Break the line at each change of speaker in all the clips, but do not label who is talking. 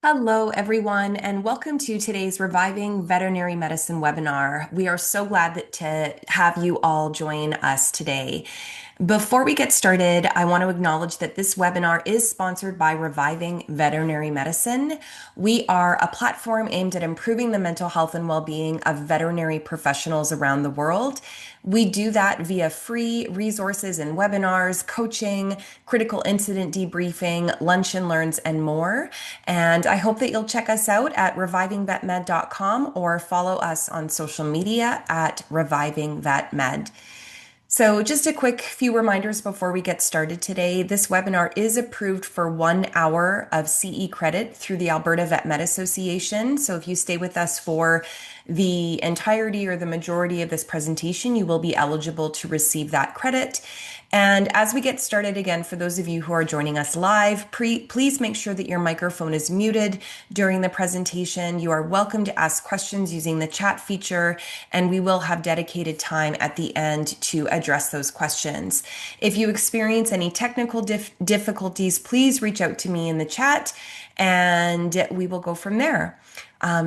Hello, everyone, and welcome to today's Reviving Veterinary Medicine webinar. We are so glad to have you all join us today. Before we get started, I want to acknowledge that this webinar is sponsored by Reviving Veterinary Medicine. We are a platform aimed at improving the mental health and well-being of veterinary professionals around the world. We do that via free resources and webinars, coaching, critical incident debriefing, lunch and learns, and more. And I hope that you'll check us out at revivingvetmed.com or follow us on social media at revivingvetmed. So just a quick few reminders before we get started today. This webinar is approved for 1 hour of CE credit through the Alberta Vet Med Association. So if you stay with us for the entirety or the majority of this presentation, you will be eligible to receive that credit. And as we get started again, for those of you who are joining us live, please make sure that your microphone is muted during the presentation. You are welcome to ask questions using the chat feature, and we will have dedicated time at the end to address those questions. If you experience any technical difficulties, please reach out to me in the chat and we will go from there.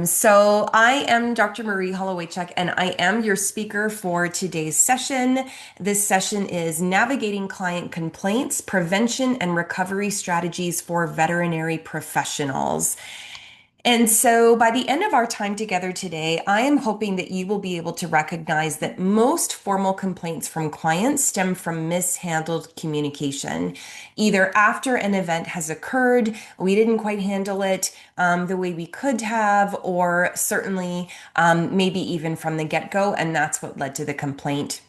So I am Dr. Marie Holowaychuk, and I am your speaker for today's session. This session is Navigating Client Complaints, Prevention and Recovery Strategies for Veterinary Professionals. And so by the end of our time together today, I am hoping that you will be able to recognize that most formal complaints from clients stem from mishandled communication. Either after an event has occurred, we didn't quite handle it the way we could have, or certainly maybe even from the get-go, and that's what led to the complaint.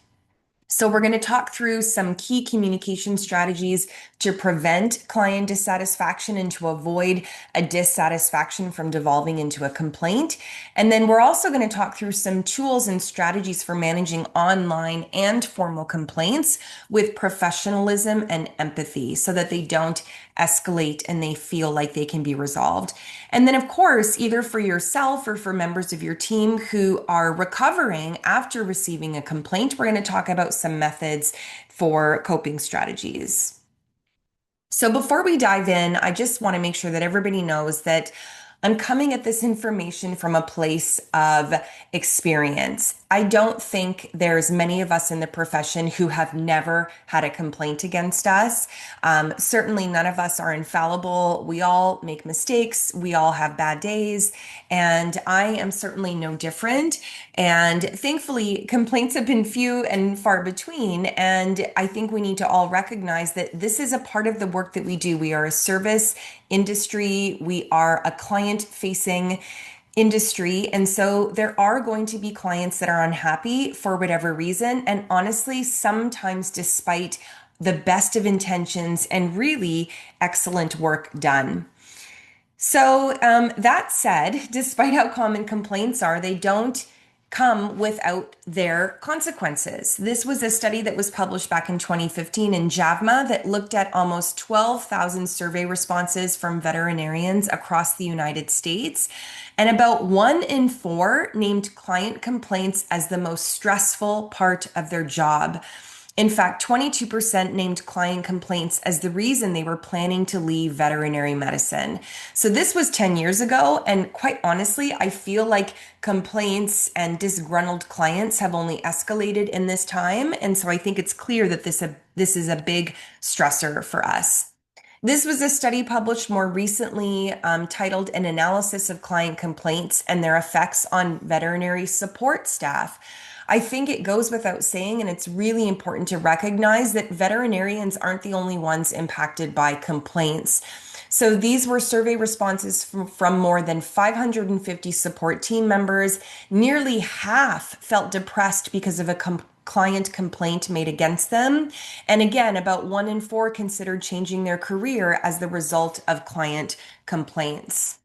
So we're going to talk through some key communication strategies to prevent client dissatisfaction and to avoid a dissatisfaction from devolving into a complaint. And then we're also going to talk through some tools and strategies for managing online and formal complaints with professionalism and empathy so that they don't escalate and they feel like they can be resolved. And then, of course, either for yourself or for members of your team who are recovering after receiving a complaint, we're going to talk about some methods for coping strategies. So before we dive in, I just want to make sure that everybody knows that I'm coming at this information from a place of experience. I don't think there's many of us in the profession who have never had a complaint against us. Certainly none of us are infallible. We all make mistakes. We all have bad days. And I am certainly no different. And thankfully, complaints have been few and far between. And I think we need to all recognize that this is a part of the work that we do. We are a service industry. We are a client-facing industry. And so there are going to be clients that are unhappy for whatever reason. And honestly, sometimes despite the best of intentions and really excellent work done. So that said, despite how common complaints are, they don't come without their consequences. This was a study that was published back in 2015 in JAVMA that looked at almost 12,000 survey responses from veterinarians across the United States. And about 1 in 4 named client complaints as the most stressful part of their job. In fact, 22% named client complaints as the reason they were planning to leave veterinary medicine. So this was 10 years ago. And quite honestly, I feel like complaints and disgruntled clients have only escalated in this time. And so I think it's clear that this is a big stressor for us. This was a study published more recently titled An Analysis of Client Complaints and Their Effects on Veterinary Support Staff. I think it goes without saying, and it's really important to recognize that veterinarians aren't the only ones impacted by complaints. So these were survey responses from more than 550 support team members. Nearly half felt depressed because of a client complaint made against them. And again, about 1 in 4 considered changing their career as the result of client complaints.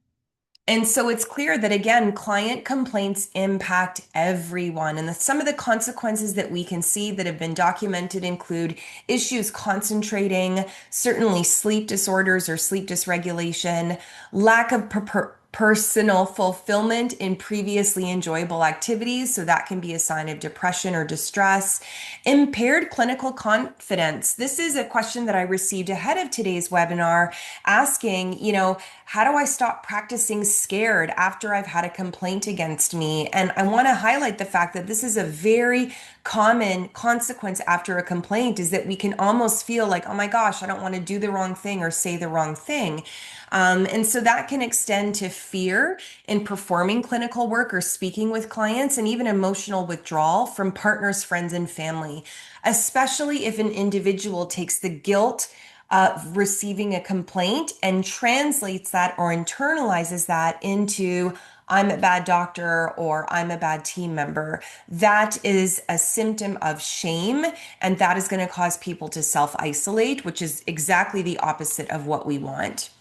And so it's clear that, again, client complaints impact everyone. And some of the consequences that we can see that have been documented include issues concentrating, certainly sleep disorders or sleep dysregulation, lack of personal fulfillment in previously enjoyable activities. So that can be a sign of depression or distress. Impaired clinical confidence. This is a question that I received ahead of today's webinar asking, how do I stop practicing scared after I've had a complaint against me? And I want to highlight the fact that this is a very common consequence after a complaint is that we can almost feel like, oh my gosh, I don't want to do the wrong thing or say the wrong thing. And so that can extend to fear in performing clinical work or speaking with clients, and even emotional withdrawal from partners, friends, and family, especially if an individual takes the guilt of receiving a complaint and translates that or internalizes that into I'm a bad doctor or I'm a bad team member. That is a symptom of shame, and that is going to cause people to self-isolate, which is exactly the opposite of what we want.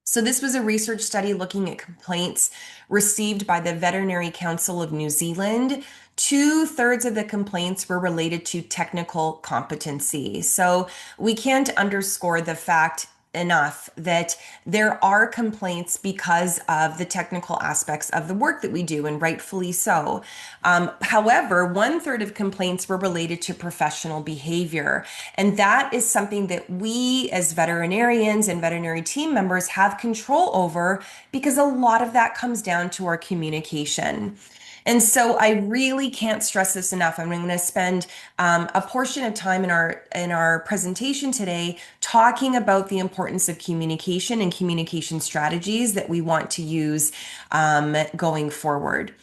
So this was a research study looking at complaints received by the Veterinary Council of New Zealand. Two-thirds of the complaints were related to technical competency. So we can't underscore the fact enough that there are complaints because of the technical aspects of the work that we do, and rightfully so. However, one-third of complaints were related to professional behavior. And that is something that we as veterinarians and veterinary team members have control over, because a lot of that comes down to our communication. And so I really can't stress this enough. I'm going to spend a portion of time in our presentation today talking about the importance of communication and communication strategies that we want to use going forward.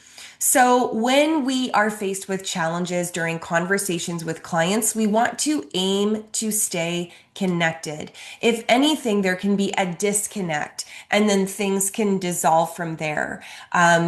So when we are faced with challenges during conversations with clients, we want to aim to stay connected. If anything, there can be a disconnect, and then things can dissolve from there.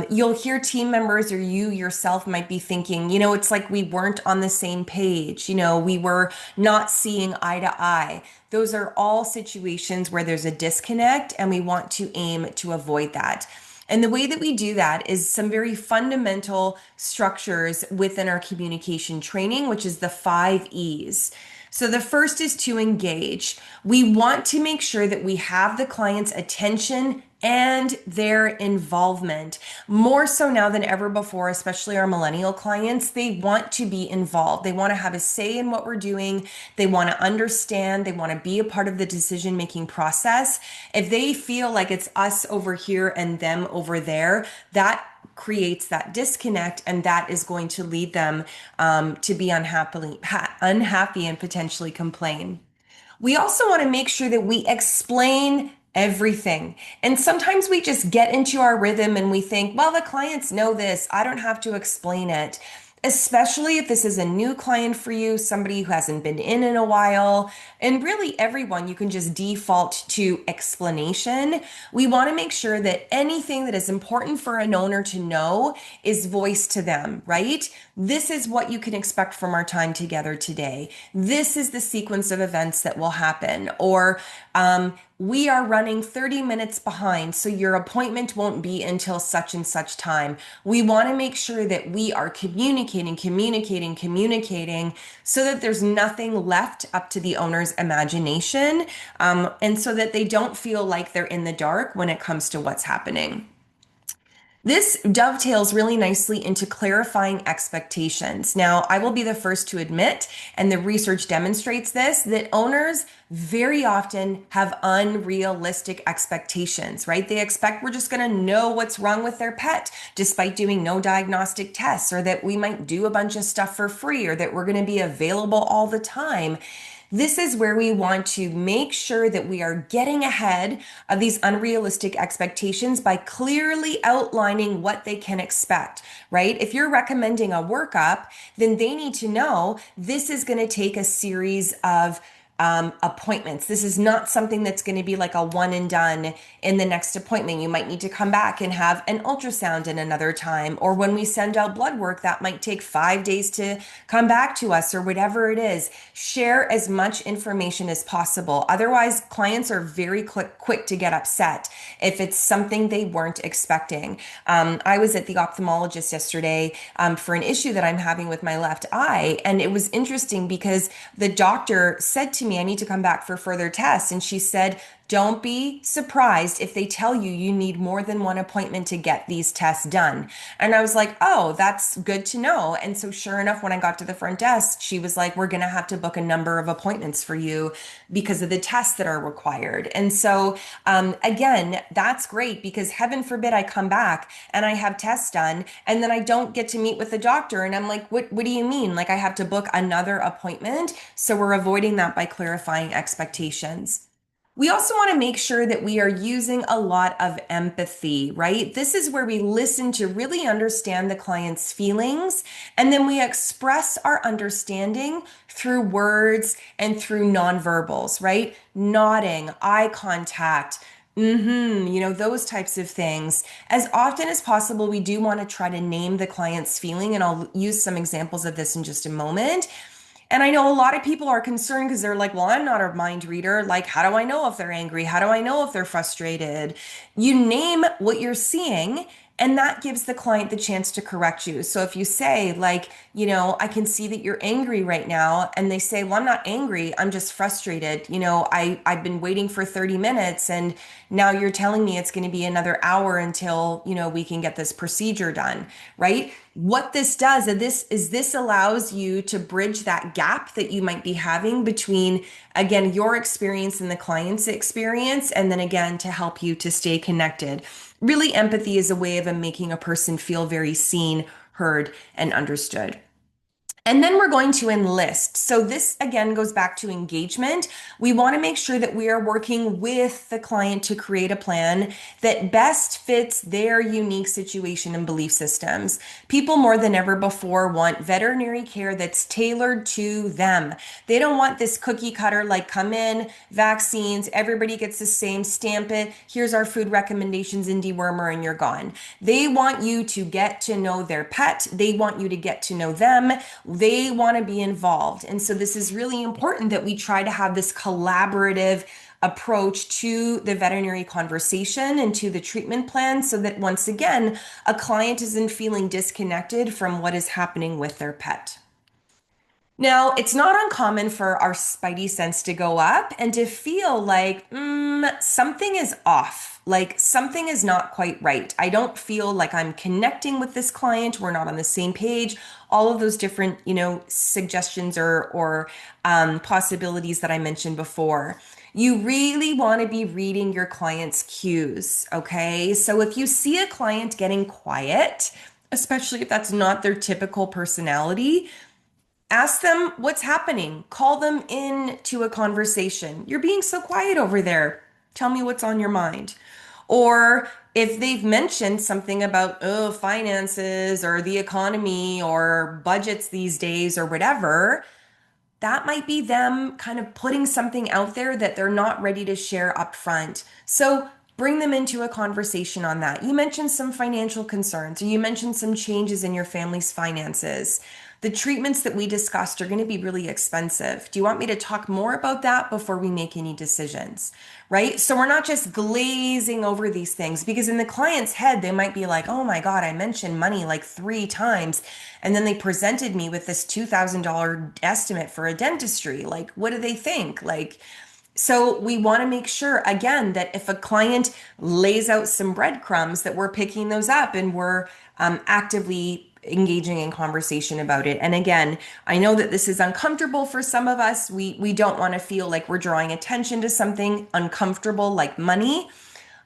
You'll hear team members or you yourself might be thinking, it's like we weren't on the same page. We were not seeing eye to eye. Those are all situations where there's a disconnect, and we want to aim to avoid that. And the way that we do that is some very fundamental structures within our communication training, which is the 5 E's. So the first is to engage. We want to make sure that we have the client's attention and their involvement. More so now than ever before, especially our millennial clients, they want to be involved. They want to have a say in what we're doing. They want to understand. They want to be a part of the decision-making process. If they feel like it's us over here and them over there, that creates that disconnect, and that is going to lead them to be unhappy and potentially complain. We also want to make sure that we explain everything. And sometimes we just get into our rhythm and we think, well, the clients know this, I don't have to explain it. Especially if this is a new client for you, somebody who hasn't been in a while, and really everyone, you can just default to explanation. We want to make sure that anything that is important for an owner to know is voiced to them, right? This is what you can expect from our time together today. This is the sequence of events that will happen. Or we are running 30 minutes behind, so your appointment won't be until such and such time. We want to make sure that we are communicating so that there's nothing left up to the owner's imagination, and so that they don't feel like they're in the dark when it comes to what's happening. This dovetails really nicely into clarifying expectations. Now, I will be the first to admit, and the research demonstrates this, that owners very often have unrealistic expectations, right? They expect we're just going to know what's wrong with their pet despite doing no diagnostic tests, or that we might do a bunch of stuff for free, or that we're going to be available all the time. This is where we want to make sure that we are getting ahead of these unrealistic expectations by clearly outlining what they can expect, right? If you're recommending a workup, then they need to know this is going to take a series of appointments. This is not something that's going to be like a one and done in the next appointment. You might need to come back and have an ultrasound in another time, or when we send out blood work, that might take 5 days to come back to us, or whatever it is. Share as much information as possible. Otherwise, clients are very quick to get upset if it's something they weren't expecting. I was at the ophthalmologist yesterday for an issue that I'm having with my left eye, and it was interesting because the doctor said to me, I need to come back for further tests. And she said, Don't be surprised if they tell you you need more than one appointment to get these tests done. And I was like, oh, that's good to know. And so, sure enough, when I got to the front desk, she was like, we're going to have to book a number of appointments for you because of the tests that are required. And so, again, that's great because heaven forbid I come back and I have tests done and then I don't get to meet with the doctor. And I'm like, what do you mean? Like, I have to book another appointment? So, we're avoiding that by clarifying expectations. We also want to make sure that we are using a lot of empathy, right? This is where we listen to really understand the client's feelings, and then we express our understanding through words and through nonverbals, right? Nodding, eye contact, those types of things. As often as possible, we do want to try to name the client's feeling, and I'll use some examples of this in just a moment. And I know a lot of people are concerned because they're like, well, I'm not a mind reader. Like, how do I know if they're angry? How do I know if they're frustrated? You name what you're seeing, and that gives the client the chance to correct you. So if you say, like, I can see that you're angry right now, and they say, well, I'm not angry. I'm just frustrated. I've been waiting for 30 minutes, and now you're telling me it's going to be another hour until, we can get this procedure done, right? What this does is this allows you to bridge that gap that you might be having between, again, your experience and the client's experience, and then again, to help you to stay connected. Really, empathy is a way of making a person feel very seen, heard, and understood. And then we're going to enlist. So this again goes back to engagement. We want to make sure that we are working with the client to create a plan that best fits their unique situation and belief systems. People more than ever before want veterinary care that's tailored to them. They don't want this cookie cutter, like come in, vaccines, everybody gets the same, stamp it, here's our food recommendations and dewormer and you're gone. They want you to get to know their pet. They want you to get to know them. They want to be involved. And so this is really important that we try to have this collaborative approach to the veterinary conversation and to the treatment plan so that once again, a client isn't feeling disconnected from what is happening with their pet. Now, it's not uncommon for our spidey sense to go up and to feel like something is off, like something is not quite right. I don't feel like I'm connecting with this client. We're not on the same page. All of those different, suggestions or possibilities that I mentioned before. You really want to be reading your client's cues, okay? So if you see a client getting quiet, especially if that's not their typical personality, ask them what's happening. Call them in to a conversation. You're being so quiet over there. Tell me what's on your mind. Or if they've mentioned something about, oh, finances or the economy or budgets these days or whatever, that might be them kind of putting something out there that they're not ready to share up front. So bring them into a conversation on that. You mentioned some financial concerns, or you mentioned some changes in your family's finances. The treatments that we discussed are going to be really expensive. Do you want me to talk more about that before we make any decisions? Right? So we're not just glazing over these things because in the client's head, they might be like, oh my God, I mentioned money like 3 times. And then they presented me with this $2,000 estimate for a dentistry. Like, what do they think? So we want to make sure, again, that if a client lays out some breadcrumbs, that we're picking those up and we're actively engaging in conversation about it. And again, I know that this is uncomfortable for some of us. We don't want to feel like we're drawing attention to something uncomfortable like money.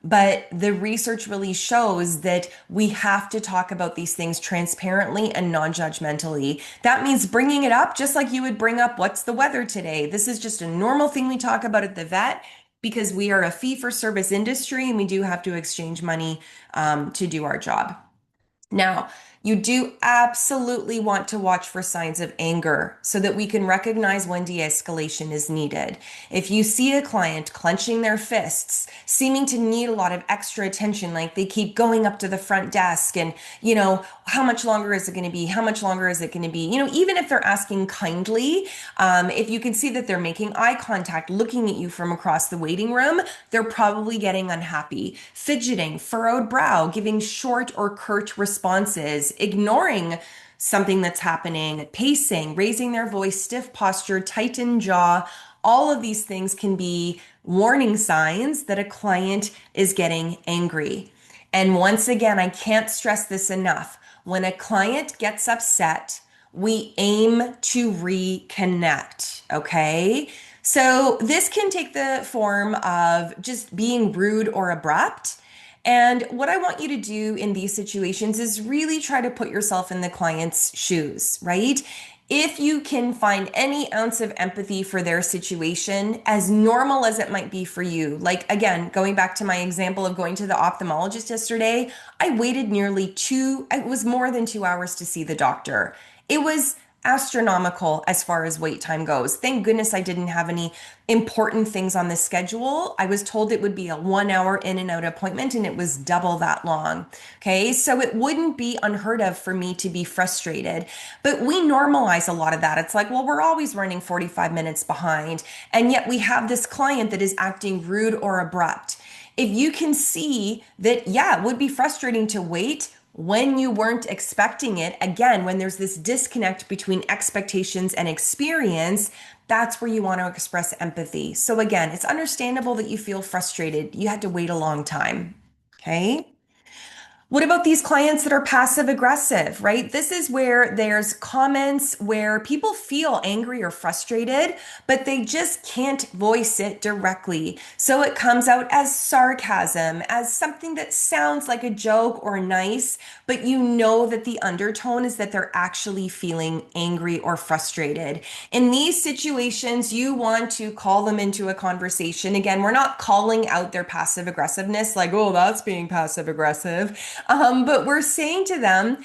But the research really shows that we have to talk about these things transparently and non-judgmentally. That means bringing it up just like you would bring up what's the weather today. This is just a normal thing we talk about at the vet because we are a fee-for-service industry and we do have to exchange money to do our job. Now, you do absolutely want to watch for signs of anger so that we can recognize when de-escalation is needed. If you see a client clenching their fists, seeming to need a lot of extra attention, like they keep going up to the front desk and, how much longer is it going to be? How much longer is it going to be? Even if they're asking kindly, if you can see that they're making eye contact, looking at you from across the waiting room, they're probably getting unhappy. Fidgeting, furrowed brow, giving short or curt responses, ignoring something that's happening, pacing, raising their voice, stiff posture, tightened jaw. All of these things can be warning signs that a client is getting angry. And once again, I can't stress this enough. When a client gets upset, we aim to reconnect, okay? So this can take the form of just being rude or abrupt. And what I want you to do in these situations is really try to put yourself in the client's shoes, right? If you can find any ounce of empathy for their situation, as normal as it might be for you, like again, going back to my example of going to the ophthalmologist yesterday, I waited it was more than 2 hours to see the doctor. It was astronomical as far as wait time goes. Thank goodness I didn't have any important things on the schedule. I was told it would be a 1 hour in and out appointment and it was double that long. Okay. So it wouldn't be unheard of for me to be frustrated, but we normalize a lot of that. It's like, well, we're always running 45 minutes behind. And yet we have this client that is acting rude or abrupt. If you can see that, yeah, it would be frustrating to wait when you weren't expecting it, again, when there's this disconnect between expectations and experience, that's where you want to express empathy. So again, it's understandable that you feel frustrated. You had to wait a long time. Okay. What about these clients that are passive aggressive, right? This is where there's comments where people feel angry or frustrated, but they just can't voice it directly. So it comes out as sarcasm, as something that sounds like a joke or nice, but you know that the undertone is that they're actually feeling angry or frustrated. In these situations, you want to call them into a conversation. Again, we're not calling out their passive aggressiveness like, oh, that's being passive aggressive. But we're saying to them,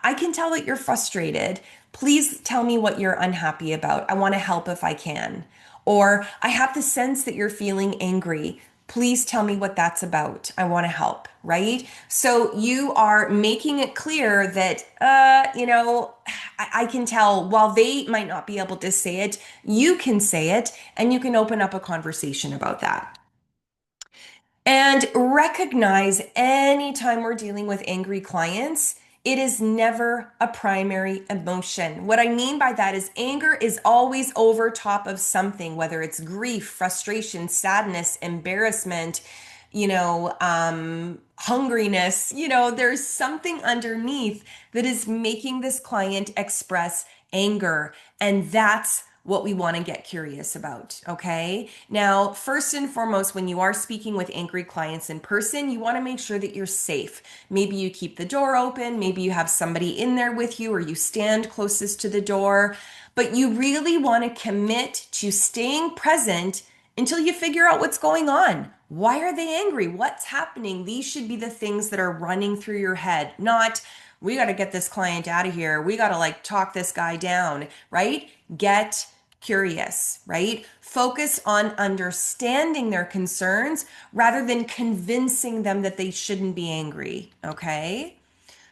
I can tell that you're frustrated. Please tell me what you're unhappy about. I want to help if I can. Or I have the sense that you're feeling angry. Please tell me what that's about. I want to help, right? So you are making it clear that, I can tell while they might not be able to say it, you can say it and you can open up a conversation about that. And recognize anytime we're dealing with angry clients, it is never a primary emotion. What I mean by that is anger is always over top of something, whether it's grief, frustration, sadness, embarrassment, hungriness. There's something underneath that is making this client express anger. And that's what we want to get curious about. Okay. Now, first and foremost, when you are speaking with angry clients in person, you want to make sure that you're safe. Maybe you keep the door open, maybe you have somebody in there with you, or you stand closest to the door, but you really want to commit to staying present until you figure out what's going on. Why are they angry? What's happening? These should be the things that are running through your head, not, we got to get this client out of here. We got to like talk this guy down, right? Get curious, right? Focus on understanding their concerns rather than convincing them that they shouldn't be angry, okay?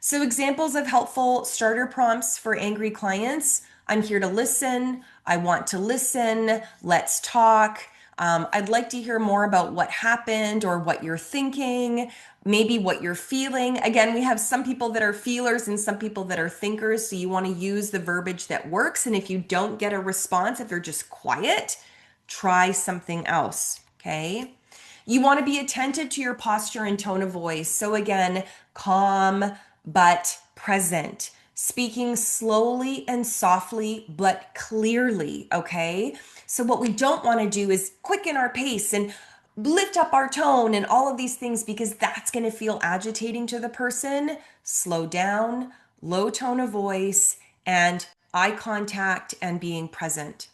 So, examples of helpful starter prompts for angry clients: I'm here to listen. I want to listen. Let's talk. I'd like to hear more about what happened or what you're thinking, maybe what you're feeling. Again, we have some people that are feelers and some people that are thinkers. So, you want to use the verbiage that works. And if you don't get a response, if they're just quiet, try something else. Okay. You want to be attentive to your posture and tone of voice. So, again, calm but present, speaking slowly and softly but clearly. Okay. So, what we don't want to do is quicken our pace and lift up our tone and all of these things because that's going to feel agitating to the person. Slow down, low tone of voice, and eye contact and being present.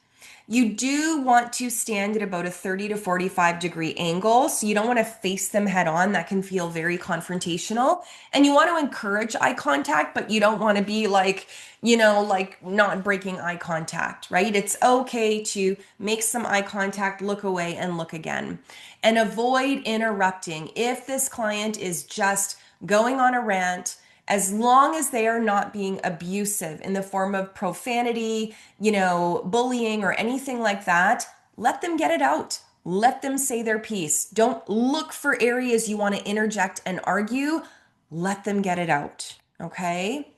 You do want to stand at about a 30 to 45-degree angle. So you don't want to face them head on. That can feel very confrontational. And you want to encourage eye contact, but you don't want to be like, like not breaking eye contact, right? It's okay to make some eye contact, look away, and look again. And avoid interrupting. If this client is just going on a rant, as long as they are not being abusive in the form of profanity, bullying or anything like that, let them get it out. Let them say their piece. Don't look for areas you want to interject and argue. Let them get it out. Okay.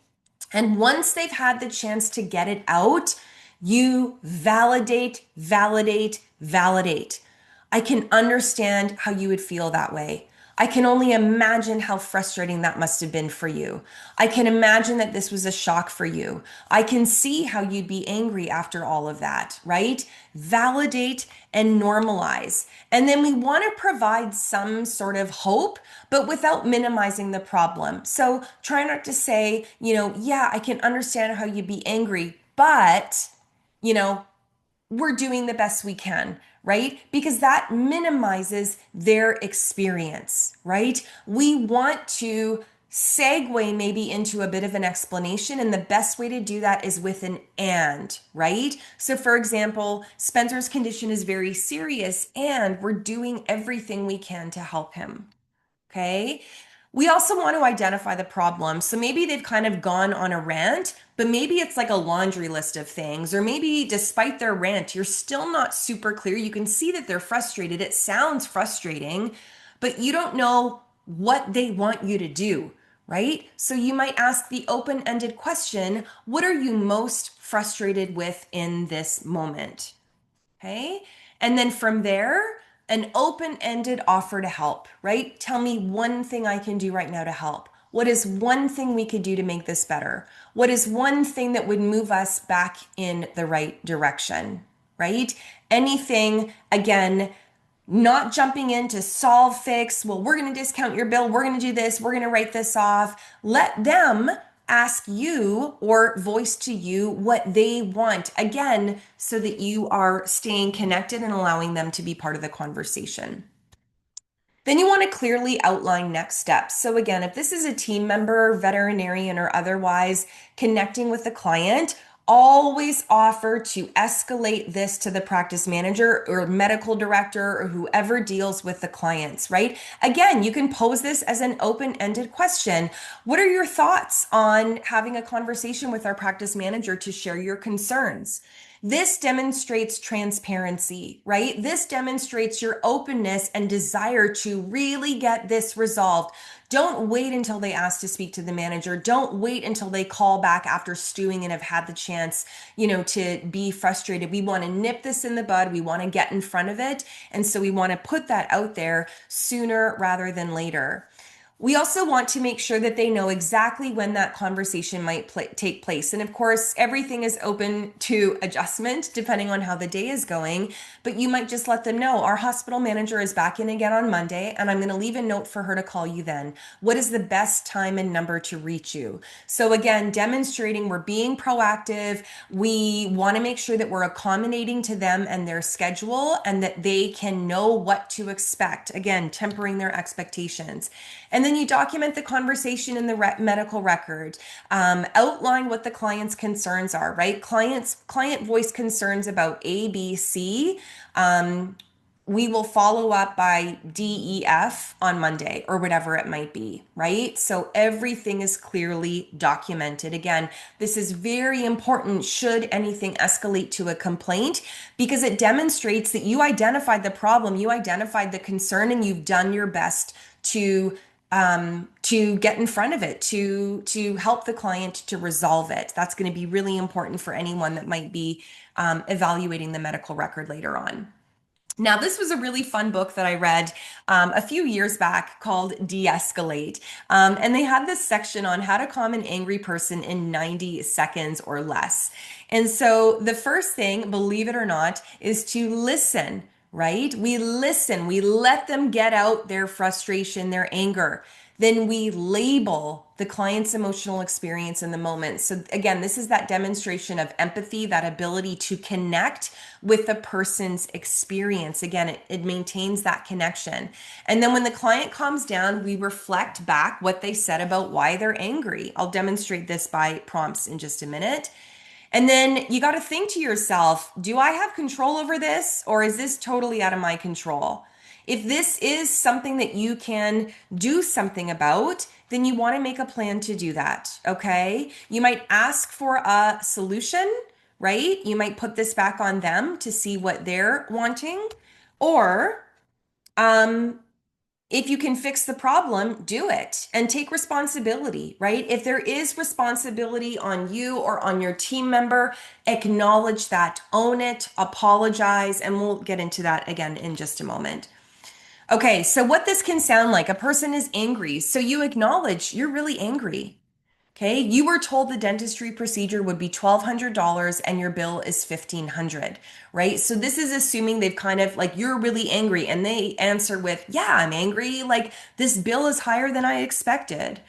And once they've had the chance to get it out, you validate, validate, Validate. I can understand how you would feel that way. I can only imagine how frustrating that must have been for you. I can imagine that this was a shock for you. I can see how you'd be angry after all of that, right? Validate and normalize. And then we want to provide some sort of hope, but without minimizing the problem. So try not to say, yeah, I can understand how you'd be angry, but, you know, we're doing the best we can, right? Because that minimizes their experience, right? We want to segue maybe into a bit of an explanation, and the best way to do that is with an and, right? So, for example, Spencer's condition is very serious, and we're doing everything we can to help him. Okay. We also want to identify the problem. So maybe they've kind of gone on a rant, but maybe it's like a laundry list of things. Or maybe despite their rant, you're still not super clear. You can see that they're frustrated. It sounds frustrating, but you don't know what they want you to do, right? So you might ask the open ended question: what are you most frustrated with in this moment? Okay. And then from there, an open ended offer to help, right? Tell me one thing I can do right now to help. What is one thing we could do to make this better? What is one thing that would move us back in the right direction, right? Anything, again, not jumping in to solve, fix. Well, we're going to discount your bill. We're going to do this. We're going to write this off. Let them ask you or voice to you what they want, again, so that you are staying connected and allowing them to be part of the conversation. Then you want to clearly outline next steps. So again, if this is a team member, veterinarian, or otherwise connecting with the client, always offer to escalate this to the practice manager or medical director or whoever deals with the clients, right? Again, you can pose this as an open-ended question. What are your thoughts on having a conversation with our practice manager to share your concerns? This demonstrates transparency, right? This demonstrates your openness and desire to really get this resolved. Don't wait until they ask to speak to the manager. Don't wait until they call back after stewing and have had the chance, to be frustrated. We want to nip this in the bud. We want to get in front of it. And so we want to put that out there sooner rather than later. We also want to make sure that they know exactly when that conversation might take place. And of course, everything is open to adjustment depending on how the day is going, but you might just let them know our hospital manager is back in again on Monday, and I'm going to leave a note for her to call you then. What is the best time and number to reach you? So again, demonstrating we're being proactive. We want to make sure that we're accommodating to them and their schedule and that they can know what to expect. Again, tempering their expectations. And then you document the conversation in the medical record. Outline what the client's concerns are, right? Client voice concerns about A, B, C. We will follow up by DEF on Monday or whatever it might be, right? So everything is clearly documented. Again, this is very important should anything escalate to a complaint because it demonstrates that you identified the problem, you identified the concern, and you've done your best to get in front of it, to help the client to resolve it. That's going to be really important for anyone that might be evaluating the medical record later on. Now, this was a really fun book that I read a few years back called De-escalate. And they had this section on how to calm an angry person in 90 seconds or less. And so the first thing, believe it or not, is to listen, right? We listen, we let them get out their frustration, their anger. Then we label the client's emotional experience in the moment. So again, this is that demonstration of empathy, that ability to connect with the person's experience. Again, it maintains that connection. And then when the client calms down, we reflect back what they said about why they're angry. I'll demonstrate this by prompts in just a minute. And then you got to think to yourself, do I have control over this or is this totally out of my control? If this is something that you can do something about, then you want to make a plan to do that, okay? You might ask for a solution, right? You might put this back on them to see what they're wanting. Or If you can fix the problem, do it and take responsibility, right? If there is responsibility on you or on your team member, acknowledge that, own it, apologize, and we'll get into that again in just a moment. Okay, so what this can sound like, a person is angry. So you acknowledge you're really angry. Okay, you were told the dentistry procedure would be $1,200 and your bill is $1,500, right? So this is assuming they've kind of like, you're really angry, and they answer with, yeah, I'm angry. Like, this bill is higher than I expected.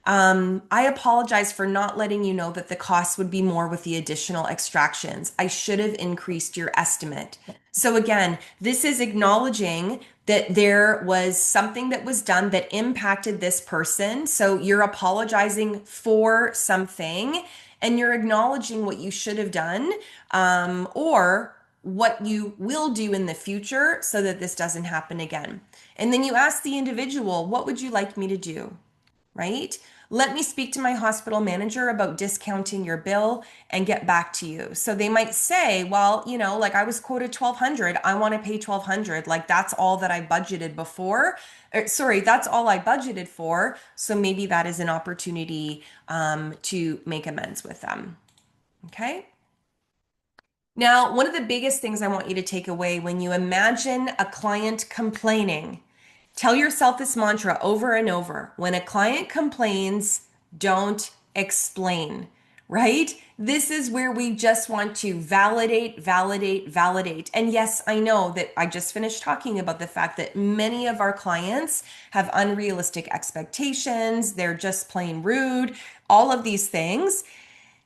I apologize for not letting you know that the cost would be more with the additional extractions. I should have increased your estimate. So again, this is acknowledging that there was something that was done that impacted this person. So you're apologizing for something and you're acknowledging what you should have done, or what you will do in the future so that this doesn't happen again. And then you ask the individual, what would you like me to do? Right? Let me speak to my hospital manager about discounting your bill and get back to you. So they might say, well, like I was quoted 1,200, I want to pay 1,200. Like that's all that I budgeted before. Sorry, that's all I budgeted for. So maybe that is an opportunity to make amends with them. Okay. Now, one of the biggest things I want you to take away when you imagine a client complaining, tell yourself this mantra over and over. When a client complains, don't explain, right? This is where we just want to validate, validate, validate. And yes, I know that I just finished talking about the fact that many of our clients have unrealistic expectations. They're just plain rude, all of these things.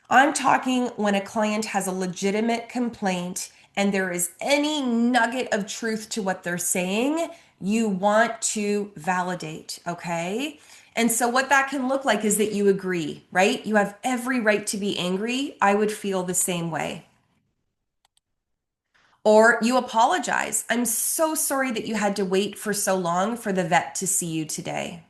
I'm talking when a client has a legitimate complaint and there is any nugget of truth to what they're saying, you want to validate, okay? And so what that can look like is that you agree, right? You have every right to be angry. I would feel the same way. Or you apologize. I'm so sorry that you had to wait for so long for the vet to see you today.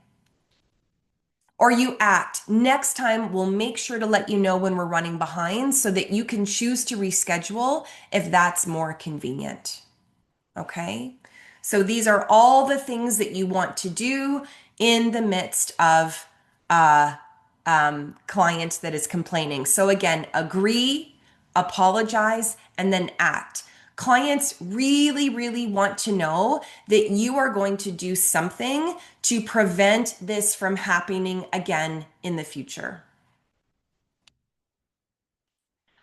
Or you act. Next time, we'll make sure to let you know when we're running behind so that you can choose to reschedule if that's more convenient. Okay? So these are all the things that you want to do in the midst of a client that is complaining. So again, agree, apologize, and then act. Clients really, really want to know that you are going to do something to prevent this from happening again in the future.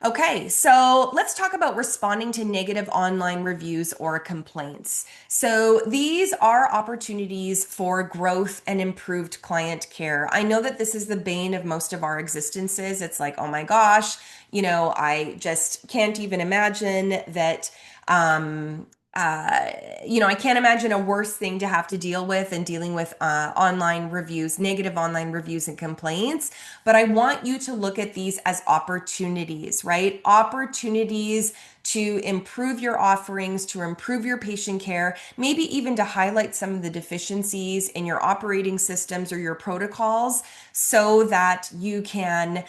Okay, so let's talk about responding to negative online reviews or complaints. So these are opportunities for growth and improved client care. I know that this is the bane of most of our existences. It's like, oh my gosh, I just can't even imagine that. Um, I can't imagine a worse thing to have to deal with than dealing with online reviews, negative online reviews and complaints. But I want you to look at these as opportunities, right? Opportunities to improve your offerings, to improve your patient care, maybe even to highlight some of the deficiencies in your operating systems or your protocols so that you can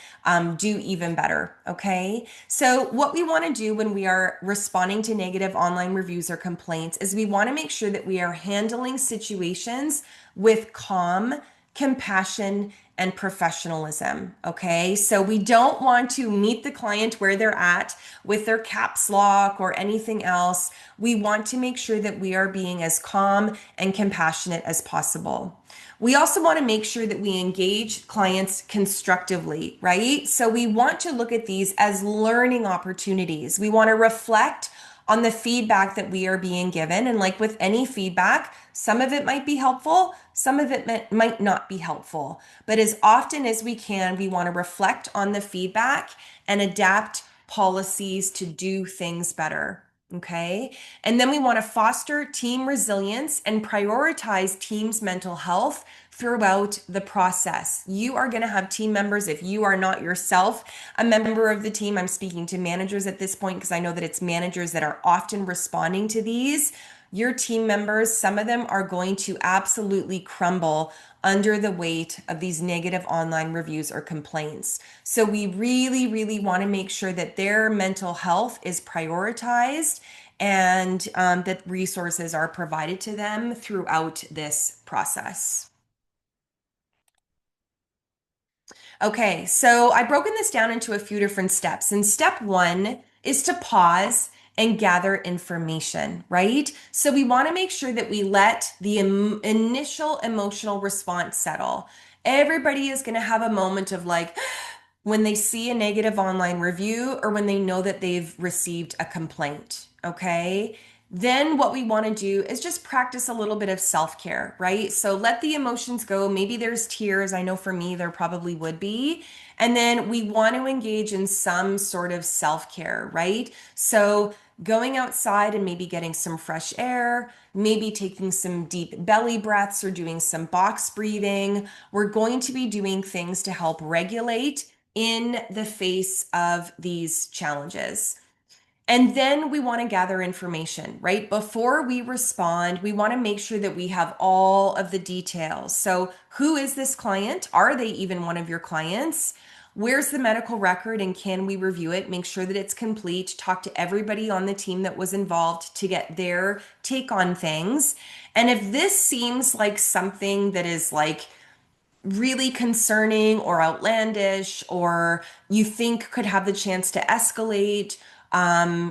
do even better. Okay. So, what we want to do when we are responding to negative online reviews or complaints is we want to make sure that we are handling situations with calm, compassion, and professionalism. Okay. So we don't want to meet the client where they're at with their caps lock or anything else. We want to make sure that we are being as calm and compassionate as possible. We also want to make sure that we engage clients constructively, right? So we want to look at these as learning opportunities. We want to reflect on the feedback that we are being given. And like with any feedback, some of it might be helpful, some of it might not be helpful. But as often as we can, we want to reflect on the feedback and adapt policies to do things better. Okay. And then we want to foster team resilience and prioritize team's mental health throughout the process. You are going to have team members, if you are not yourself a member of the team. I'm speaking to managers at this point because I know that it's managers that are often responding to these. Your team members, some of them are going to absolutely crumble under the weight of these negative online reviews or complaints. So we really, really want to make sure that their mental health is prioritized and that resources are provided to them throughout this process. Okay, so I've broken this down into a few different steps. And step one is to pause and gather information, right? So we want to make sure that we let the initial emotional response settle. Everybody is going to have a moment of like, when they see a negative online review or when they know that they've received a complaint, okay? Then what we want to do is just practice a little bit of self-care, right? So let the emotions go. Maybe there's tears. I know for me, there probably would be. And then we want to engage in some sort of self-care, right? So going outside and maybe getting some fresh air, maybe taking some deep belly breaths or doing some box breathing. We're going to be doing things to help regulate in the face of these challenges. And then we want to gather information, right? Before we respond, we want to make sure that we have all of the details. So, who is this client? Are they even one of your clients? Where's the medical record and can we review it? Make sure that it's complete. Talk to everybody on the team that was involved to get their take on things. And if this seems like something that is like really concerning or outlandish or you think could have the chance to escalate,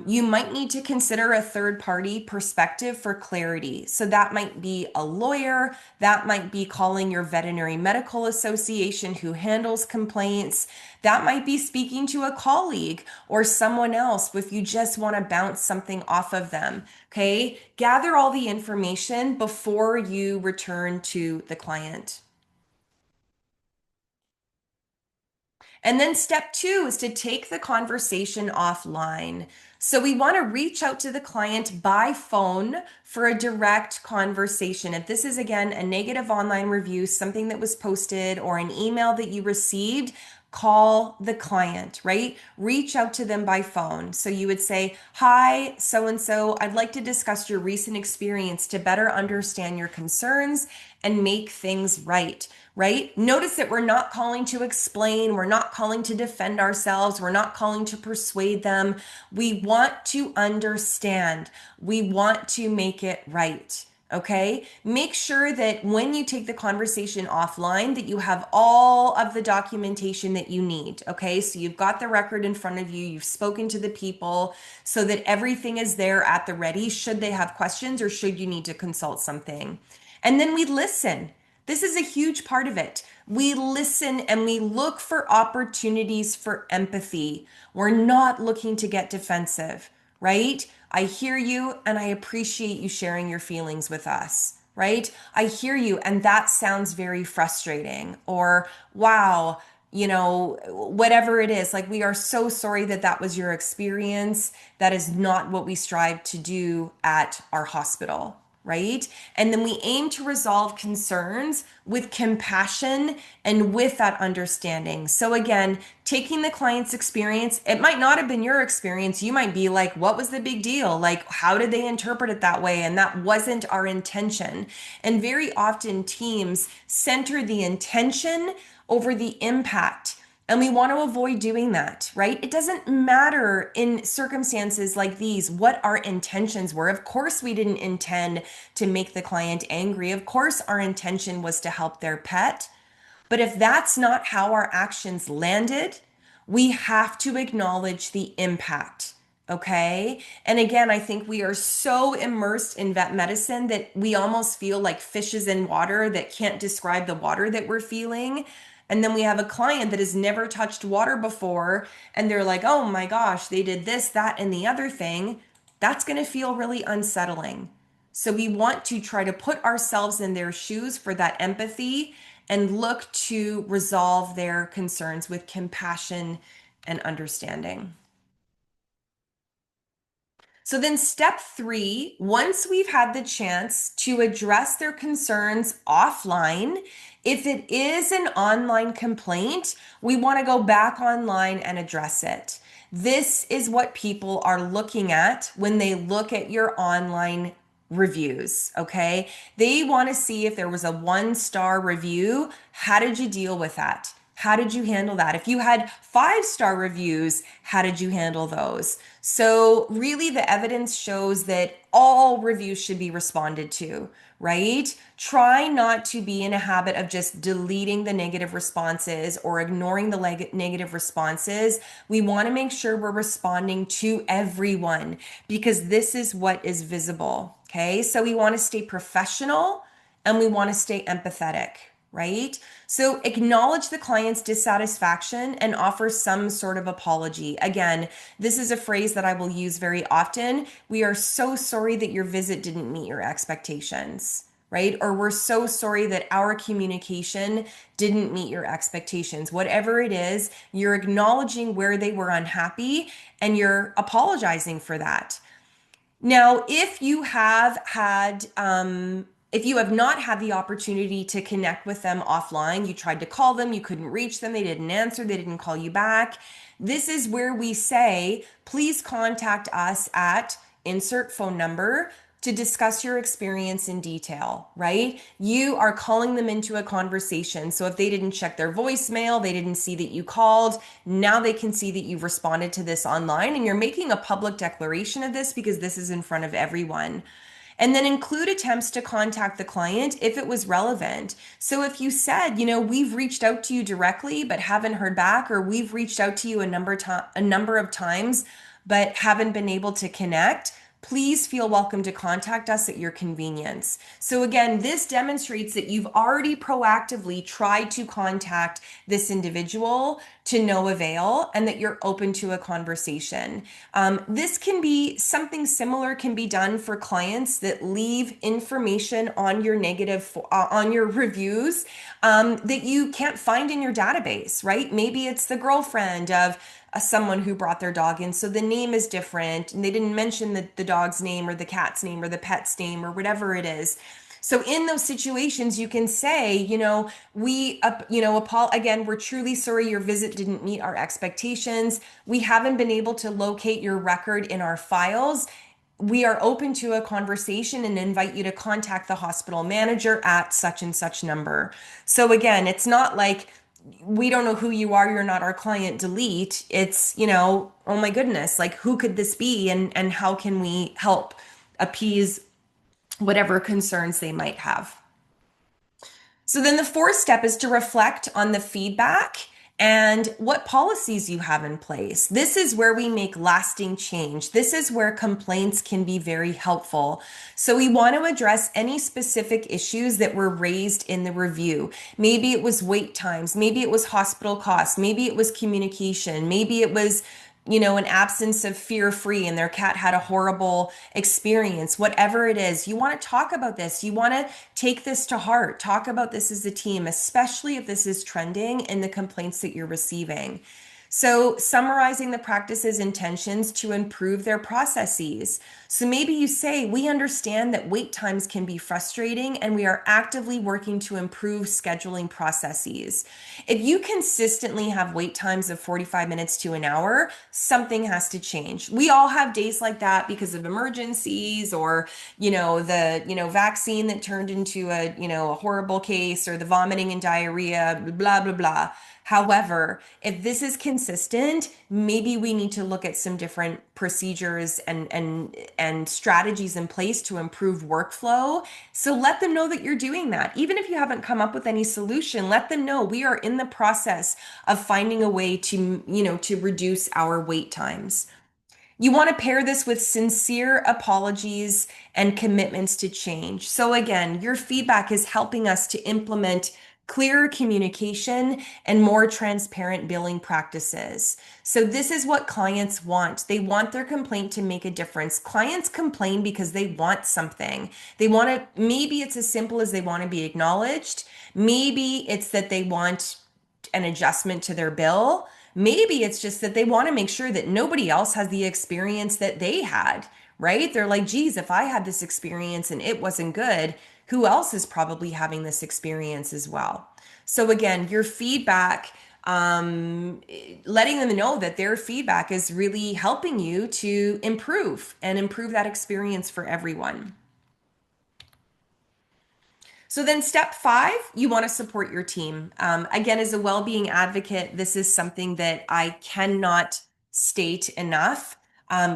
you might need to consider a third party perspective for clarity. So that might be a lawyer, that might be calling your veterinary medical association who handles complaints, that might be speaking to a colleague or someone else if you just want to bounce something off of them. Okay, gather all the information before you return to the client. And then step two is to take the conversation offline. So we want to reach out to the client by phone for a direct conversation. If this is again a negative online review, something that was posted, or an email that you received, call the client, right? Reach out to them by phone. So you would say, "Hi, so and so, I'd like to discuss your recent experience to better understand your concerns and make things right." Right? Notice that we're not calling to explain, we're not calling to defend ourselves, we're not calling to persuade them. We want to understand, we want to make it right. Okay, make sure that when you take the conversation offline that you have all of the documentation that you need. Okay, so you've got the record in front of you, you've spoken to the people so that everything is there at the ready should they have questions or should you need to consult something. And then we listen. This is a huge part of it. We listen and we look for opportunities for empathy. We're not looking to get defensive, right? I hear you and I appreciate you sharing your feelings with us, right? I hear you and that sounds very frustrating. Or, wow, whatever it is, like we are so sorry that that was your experience. That is not what we strive to do at our hospital, right? And then we aim to resolve concerns with compassion and with that understanding. So again, taking the client's experience, it might not have been your experience. You might be like, what was the big deal? Like, how did they interpret it that way? And that wasn't our intention. And very often teams center the intention over the impact. And we want to avoid doing that, right? It doesn't matter in circumstances like these what our intentions were. Of course, we didn't intend to make the client angry. Of course, our intention was to help their pet. But if that's not how our actions landed, we have to acknowledge the impact. Okay. And again, I think we are so immersed in vet medicine that we almost feel like fishes in water that can't describe the water that we're feeling. And then we have a client that has never touched water before, and they're like, oh my gosh, they did this, that, and the other thing. That's going to feel really unsettling. So we want to try to put ourselves in their shoes for that empathy and look to resolve their concerns with compassion and understanding. So then step three, once we've had the chance to address their concerns offline, if it is an online complaint, we want to go back online and address it. This is what people are looking at when they look at your online reviews, okay? They want to see if there was a 1-star review. How did you deal with that? how did you handle that? If you had 5-star reviews, how did you handle those? So, really, the evidence shows that all reviews should be responded to, right? Try not to be in a habit of just deleting the negative responses or ignoring the negative responses. We want to make sure we're responding to everyone because this is what is visible. Okay. So we want to stay professional and we want to stay empathetic, right? So acknowledge the client's dissatisfaction and offer some sort of apology. Again, this is a phrase that I will use very often. We are so sorry that your visit didn't meet your expectations, right? Or we're so sorry that our communication didn't meet your expectations. Whatever it is, you're acknowledging where they were unhappy and you're apologizing for that. Now, if you have not had the opportunity to connect with them offline, you tried to call them, you couldn't reach them, they didn't answer, they didn't call you back. This is where we say, please contact us at insert phone number to discuss your experience in detail, right? You are calling them into a conversation. So if they didn't check their voicemail, they didn't see that you called, now they can see that you've responded to this online and you're making a public declaration of this because this is in front of everyone. And then include attempts to contact the client if it was relevant. So if you said, we've reached out to you directly but haven't heard back, or we've reached out to you a number of times but haven't been able to connect, please feel welcome to contact us at your convenience. So again, this demonstrates that you've already proactively tried to contact this individual to no avail and that you're open to a conversation. This can be something similar can be done for clients that leave information on your on your reviews that you can't find in your database, right? Maybe it's the girlfriend of someone who brought their dog in. So the name is different and they didn't mention the dog's name or the cat's name or the pet's name or whatever it is. So in those situations, you can say, again, we're truly sorry your visit didn't meet our expectations. We haven't been able to locate your record in our files. We are open to a conversation and invite you to contact the hospital manager at such and such number. So again, it's not like, we don't know who you are, you're not our client, delete. It's, oh my goodness, like who could this be and how can we help appease whatever concerns they might have. So then the fourth step is to reflect on the feedback and what policies you have in place. This is where we make lasting change. This is where complaints can be very helpful. So we want to address any specific issues that were raised in the review. Maybe it was wait times, maybe it was hospital costs, maybe it was communication, maybe it was an absence of fear-free and their cat had a horrible experience, whatever it is. You want to talk about this. You want to take this to heart. Talk about this as a team, especially if this is trending in the complaints that you're receiving. So summarizing the practice's intentions to improve their processes. So maybe you say, we understand that wait times can be frustrating and we are actively working to improve scheduling processes. If you consistently have wait times of 45 minutes to an hour, something has to change. We all have days like that because of emergencies or, the vaccine that turned into a horrible case or the vomiting and diarrhea, blah, blah, blah. However, if this is consistent, maybe we need to look at some different procedures and strategies in place to improve workflow. So let them know that you're doing that. Even if you haven't come up with any solution, let them know we are in the process of finding a way to reduce our wait times. You want to pair this with sincere apologies and commitments to change. So again, your feedback is helping us to implement clearer communication and more transparent billing practices. So this is what clients want. They want their complaint to make a difference. Clients complain because they want something. Maybe it's as simple as they want to be acknowledged. Maybe it's that they want an adjustment to their bill. Maybe it's just that they want to make sure that nobody else has the experience that they had, right? They're like, geez, if I had this experience and it wasn't good, who else is probably having this experience as well? So again, your feedback, letting them know that their feedback is really helping you to improve that experience for everyone. So then step five, you want to support your team. Again, as a well-being advocate, this is something that I cannot state enough.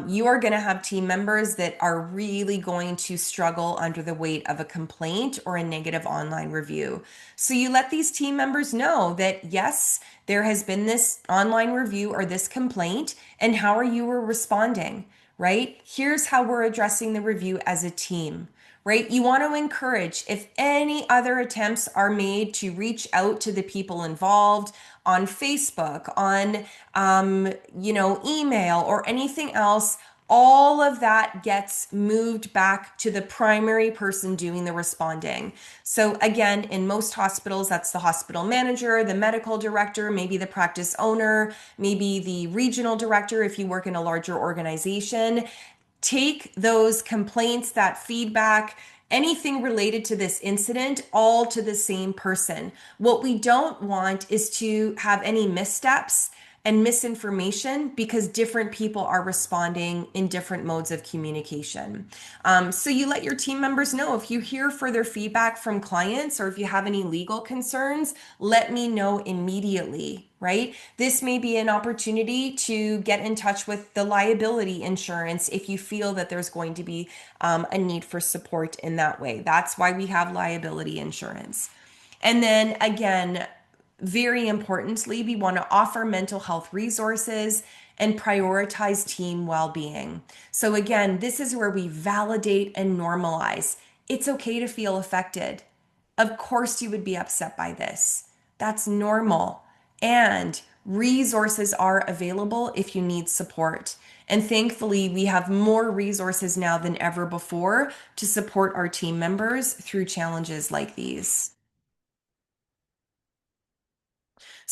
You are going to have team members that are really going to struggle under the weight of a complaint or a negative online review. So you let these team members know that yes, there has been this online review or this complaint, and how are you responding, right? Here's how we're addressing the review as a team, right? You want to encourage, if any other attempts are made to reach out to the people involved on Facebook, on, email or anything else, all of that gets moved back to the primary person doing the responding. So again, in most hospitals, that's the hospital manager, the medical director, maybe the practice owner, maybe the regional director if you work in a larger organization. Take those complaints, that feedback, anything related to this incident, all to the same person. What we don't want is to have any missteps and misinformation because different people are responding in different modes of communication. So you let your team members know if you hear further feedback from clients or if you have any legal concerns, let me know immediately, right? This may be an opportunity to get in touch with the liability insurance if you feel that there's going to be a need for support in that way. That's why we have liability insurance. And then again, very importantly, we want to offer mental health resources and prioritize team well-being. So again, this is where we validate and normalize. It's okay to feel affected. Of course, you would be upset by this. That's normal. And resources are available if you need support. And thankfully, we have more resources now than ever before to support our team members through challenges like these.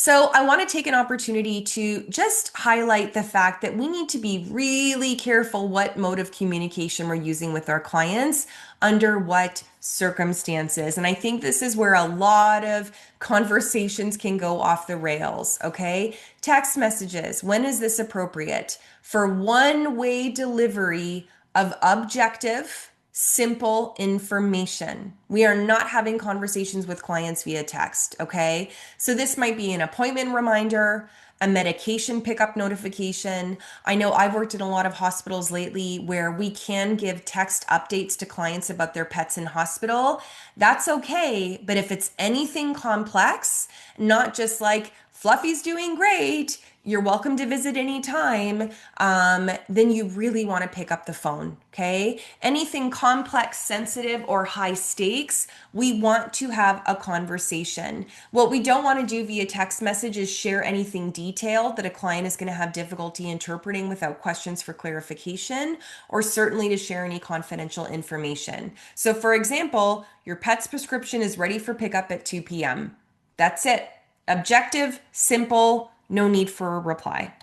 So, I want to take an opportunity to just highlight the fact that we need to be really careful what mode of communication we're using with our clients under what circumstances. And I think this is where a lot of conversations can go off the rails, okay? Text messages, when is this appropriate? For one-way delivery of objective, simple information. We are not having conversations with clients via text, okay? So this might be an appointment reminder, a medication pickup notification. I know I've worked in a lot of hospitals lately where we can give text updates to clients about their pets in hospital. That's okay, but if it's anything complex, not just like Fluffy's doing great, you're welcome to visit anytime, then you really want to pick up the phone, okay? Anything complex, sensitive, or high stakes, we want to have a conversation. What we don't want to do via text message is share anything detailed that a client is going to have difficulty interpreting without questions for clarification, or certainly to share any confidential information. So for example, your pet's prescription is ready for pickup at 2 p.m. That's it. Objective, simple, no need for a reply.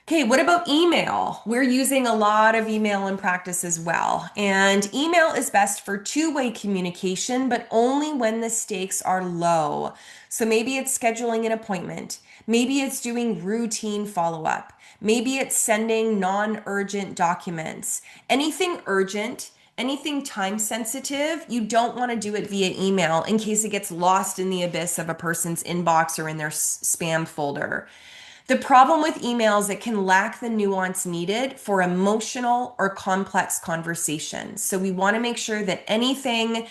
Okay, what about email? We're using a lot of email in practice as well. And email is best for two-way communication, but only when the stakes are low. So maybe it's scheduling an appointment. Maybe it's doing routine follow-up. Maybe it's sending non-urgent documents. Anything urgent, anything time sensitive, you don't want to do it via email in case it gets lost in the abyss of a person's inbox or in their spam folder. The problem with emails, it can lack the nuance needed for emotional or complex conversations. So we want to make sure that anything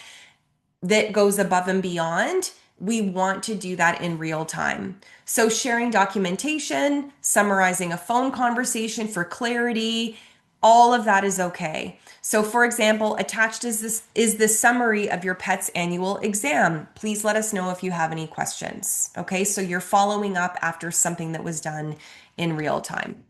that goes above and beyond, we want to do that in real time. So sharing documentation, summarizing a phone conversation for clarity, all of that is okay. So for example, attached is the summary of your pet's annual exam. Please let us know if you have any questions. Okay, so you're following up after something that was done in real time.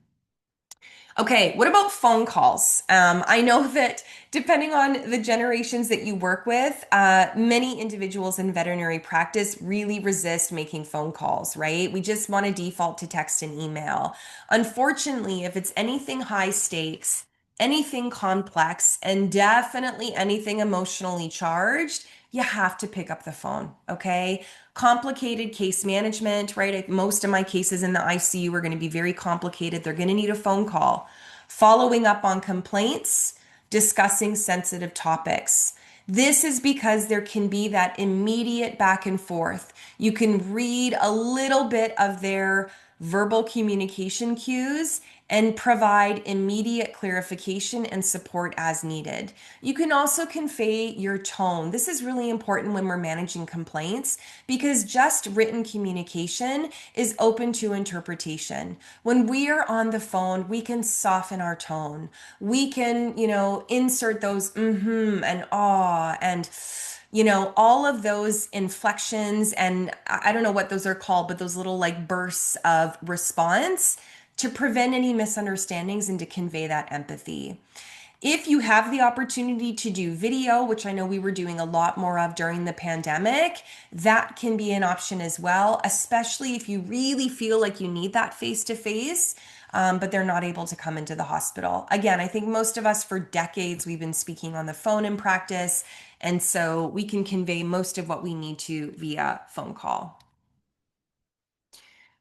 Okay, what about phone calls? I know that depending on the generations that you work with, many individuals in veterinary practice really resist making phone calls, right? We just want to default to text and email. Unfortunately, if it's anything high stakes, anything complex, and definitely anything emotionally charged, you have to pick up the phone, okay? Complicated case management, right? Most of my cases in the ICU are going to be very complicated. They're going to need a phone call. Following up on complaints, discussing sensitive topics. This is because there can be that immediate back and forth. You can read a little bit of their verbal communication cues and provide immediate clarification and support as needed. You can also convey your tone. This is really important when we're managing complaints because just written communication is open to interpretation. When we are on the phone, we can soften our tone. We can, insert those and ah and all of those inflections, and I don't know what those are called, but those little like bursts of response to prevent any misunderstandings and to convey that empathy. If you have the opportunity to do video, which I know we were doing a lot more of during the pandemic, that can be an option as well, especially if you really feel like you need that face to face, but they're not able to come into the hospital. Again, I think most of us for decades, we've been speaking on the phone in practice. And so we can convey most of what we need to via phone call.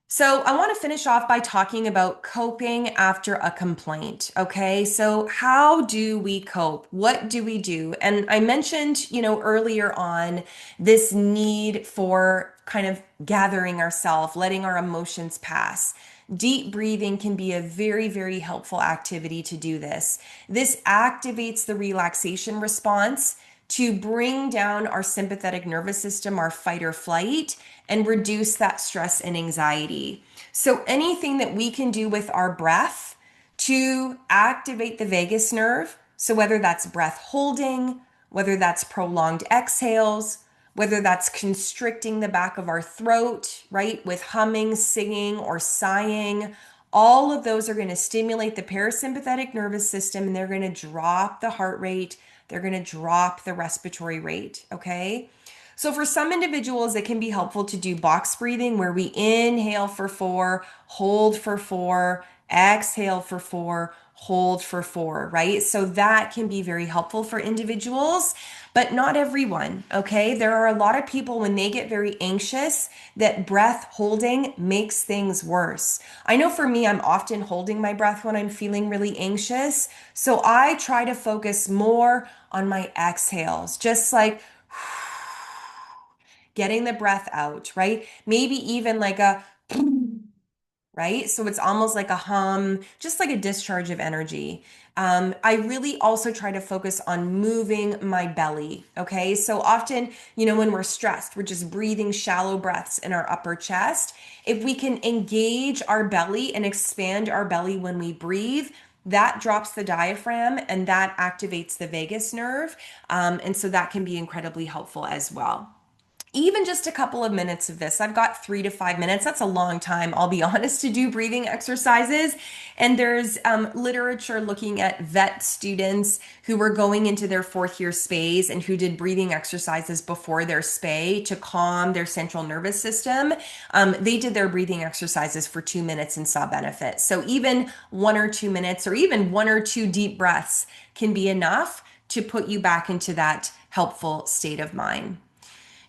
So, I want to finish off by talking about coping after a complaint. Okay. So, how do we cope? What do we do? And I mentioned, earlier on this need for kind of gathering ourselves, letting our emotions pass. Deep breathing can be a very, very helpful activity to do this. This activates the relaxation response to bring down our sympathetic nervous system, our fight or flight, and reduce that stress and anxiety. So, anything that we can do with our breath to activate the vagus nerve, so whether that's breath holding, whether that's prolonged exhales, whether that's constricting the back of our throat, right, with humming, singing, or sighing, all of those are going to stimulate the parasympathetic nervous system and they're going to drop the heart rate. They're going to drop the respiratory rate. Okay. So for some individuals, it can be helpful to do box breathing where we inhale for 4, hold for 4, exhale for 4, hold for 4, right? So that can be very helpful for individuals, but not everyone, okay? There are a lot of people when they get very anxious that breath holding makes things worse. I know for me, I'm often holding my breath when I'm feeling really anxious. So I try to focus more on my exhales, just like getting the breath out, right? Maybe even like a right? So it's almost like a hum, just like a discharge of energy. I really also try to focus on moving my belly. Okay. So often, when we're stressed, we're just breathing shallow breaths in our upper chest. If we can engage our belly and expand our belly when we breathe, that drops the diaphragm and that activates the vagus nerve. And so that can be incredibly helpful as well. Even just a couple of minutes of this. I've got 3 to 5 minutes. That's a long time, I'll be honest, to do breathing exercises. And there's literature looking at vet students who were going into their 4th year spays and who did breathing exercises before their spay to calm their central nervous system. They did their breathing exercises for 2 minutes and saw benefit. So even 1 or 2 minutes or even 1 or 2 deep breaths can be enough to put you back into that helpful state of mind.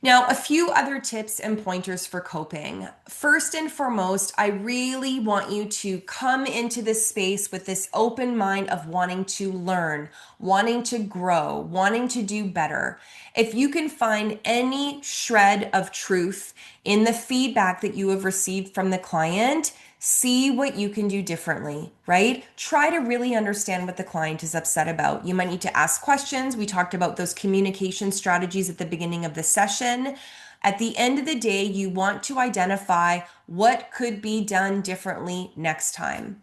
Now, a few other tips and pointers for coping. First and foremost, I really want you to come into this space with this open mind of wanting to learn, wanting to grow, wanting to do better. If you can find any shred of truth in the feedback that you have received from the client, see what you can do differently, right? Try to really understand what the client is upset about. You might need to ask questions. We talked about those communication strategies at the beginning of the session. At the end of the day, you want to identify what could be done differently next time.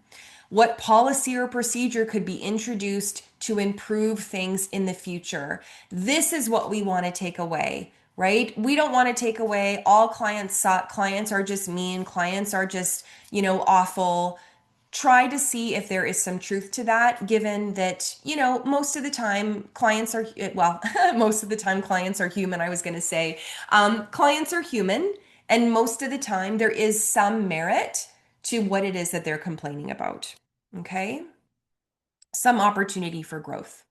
What policy or procedure could be introduced to improve things in the future? This is what we want to take away, right? We don't want to take away all clients suck, clients are just mean, clients are just, awful. Try to see if there is some truth to that, given that, most of the time clients are, well, most of the time clients are human, I was going to say. Clients are human, and most of the time there is some merit to what it is that they're complaining about. Okay? Some opportunity for growth.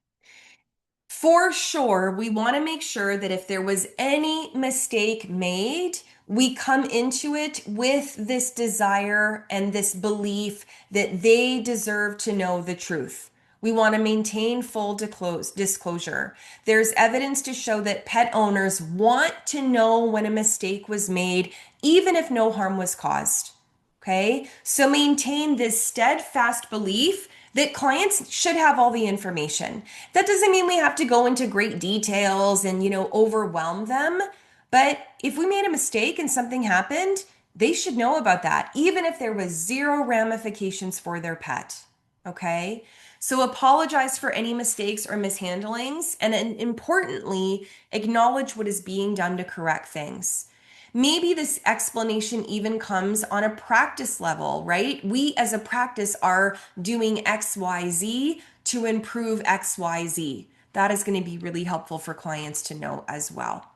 For sure, we want to make sure that if there was any mistake made, we come into it with this desire and this belief that they deserve to know the truth. We want to maintain full disclosure. There's evidence to show that pet owners want to know when a mistake was made, even if no harm was caused. Okay, so maintain this steadfast belief that clients should have all the information. That doesn't mean we have to go into great details and, overwhelm them. But if we made a mistake and something happened, they should know about that, even if there was zero ramifications for their pet. Okay, so apologize for any mistakes or mishandlings, and then importantly, acknowledge what is being done to correct things. Maybe this explanation even comes on a practice level, right? We as a practice are doing XYZ to improve XYZ. That is going to be really helpful for clients to know as well.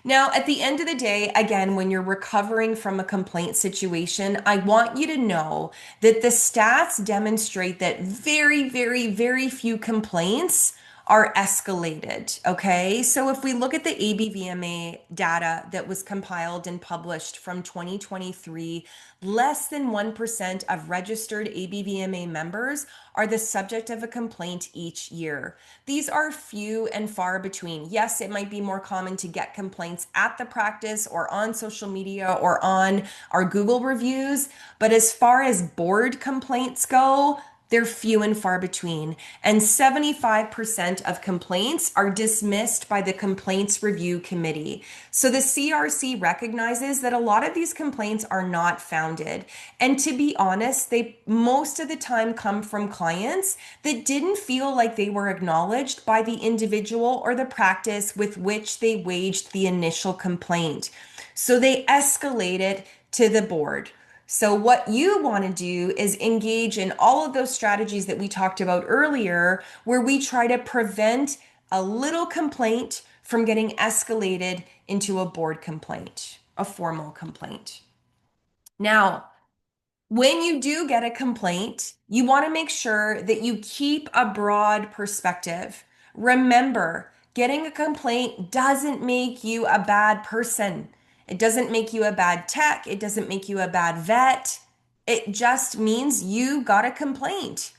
Now, at the end of the day, again, when you're recovering from a complaint situation, I want you to know that the stats demonstrate that very, very, very few complaints are escalated. Okay. So if we look at the ABVMA data that was compiled and published from 2023, less than 1% of registered ABVMA members are the subject of a complaint each year. These are few and far between. Yes, it might be more common to get complaints at the practice or on social media or on our Google reviews, but as far as board complaints go, they're few and far between. And 75% of complaints are dismissed by the Complaints Review Committee. So the CRC recognizes that a lot of these complaints are not founded. And to be honest, they most of the time come from clients that didn't feel like they were acknowledged by the individual or the practice with which they waged the initial complaint. So they escalate it to the board. So what you want to do is engage in all of those strategies that we talked about earlier, where we try to prevent a little complaint from getting escalated into a board complaint, a formal complaint. Now, when you do get a complaint, you want to make sure that you keep a broad perspective. Remember, getting a complaint doesn't make you a bad person. It doesn't make you a bad tech. It doesn't make you a bad vet. It just means you got a complaint.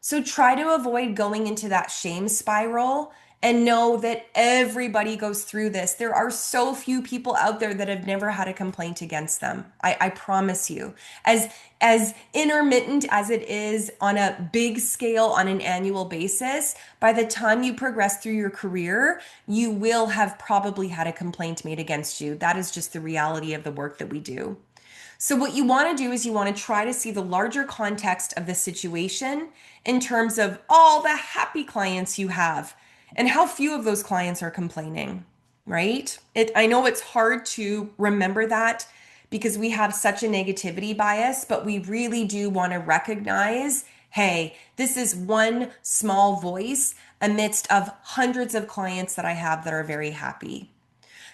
So try to avoid going into that shame spiral and know that everybody goes through this. There are so few people out there that have never had a complaint against them. I promise you. As intermittent as it is on a big scale on an annual basis, by the time you progress through your career, you will have probably had a complaint made against you. That is just the reality of the work that we do. So what you want to do is you want to try to see the larger context of the situation in terms of all the happy clients you have and how few of those clients are complaining, right? I know it's hard to remember that because we have such a negativity bias, but we really do want to recognize, hey, this is one small voice amidst of hundreds of clients that I have that are very happy.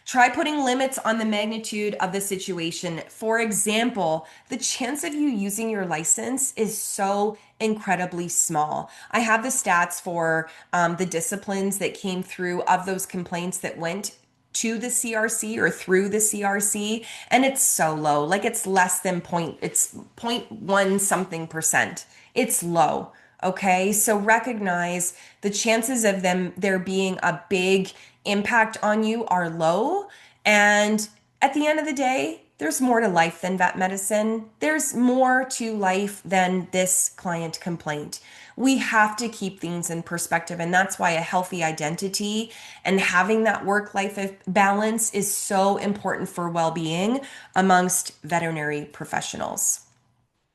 Try putting limits on the magnitude of the situation. For example, the chance of you using your license is so incredibly small. I have the stats for the disciplines that came through of those complaints that went to the CRC or through the CRC, and it's so low. Like it's less than it's 0.1 something percent. It's low. Okay, so recognize the chances of there being a big impact on you are low. And at the end of the day, there's more to life than vet medicine. There's more to life than this client complaint. We have to keep things in perspective. And that's why a healthy identity and having that work-life balance is so important for well-being amongst veterinary professionals.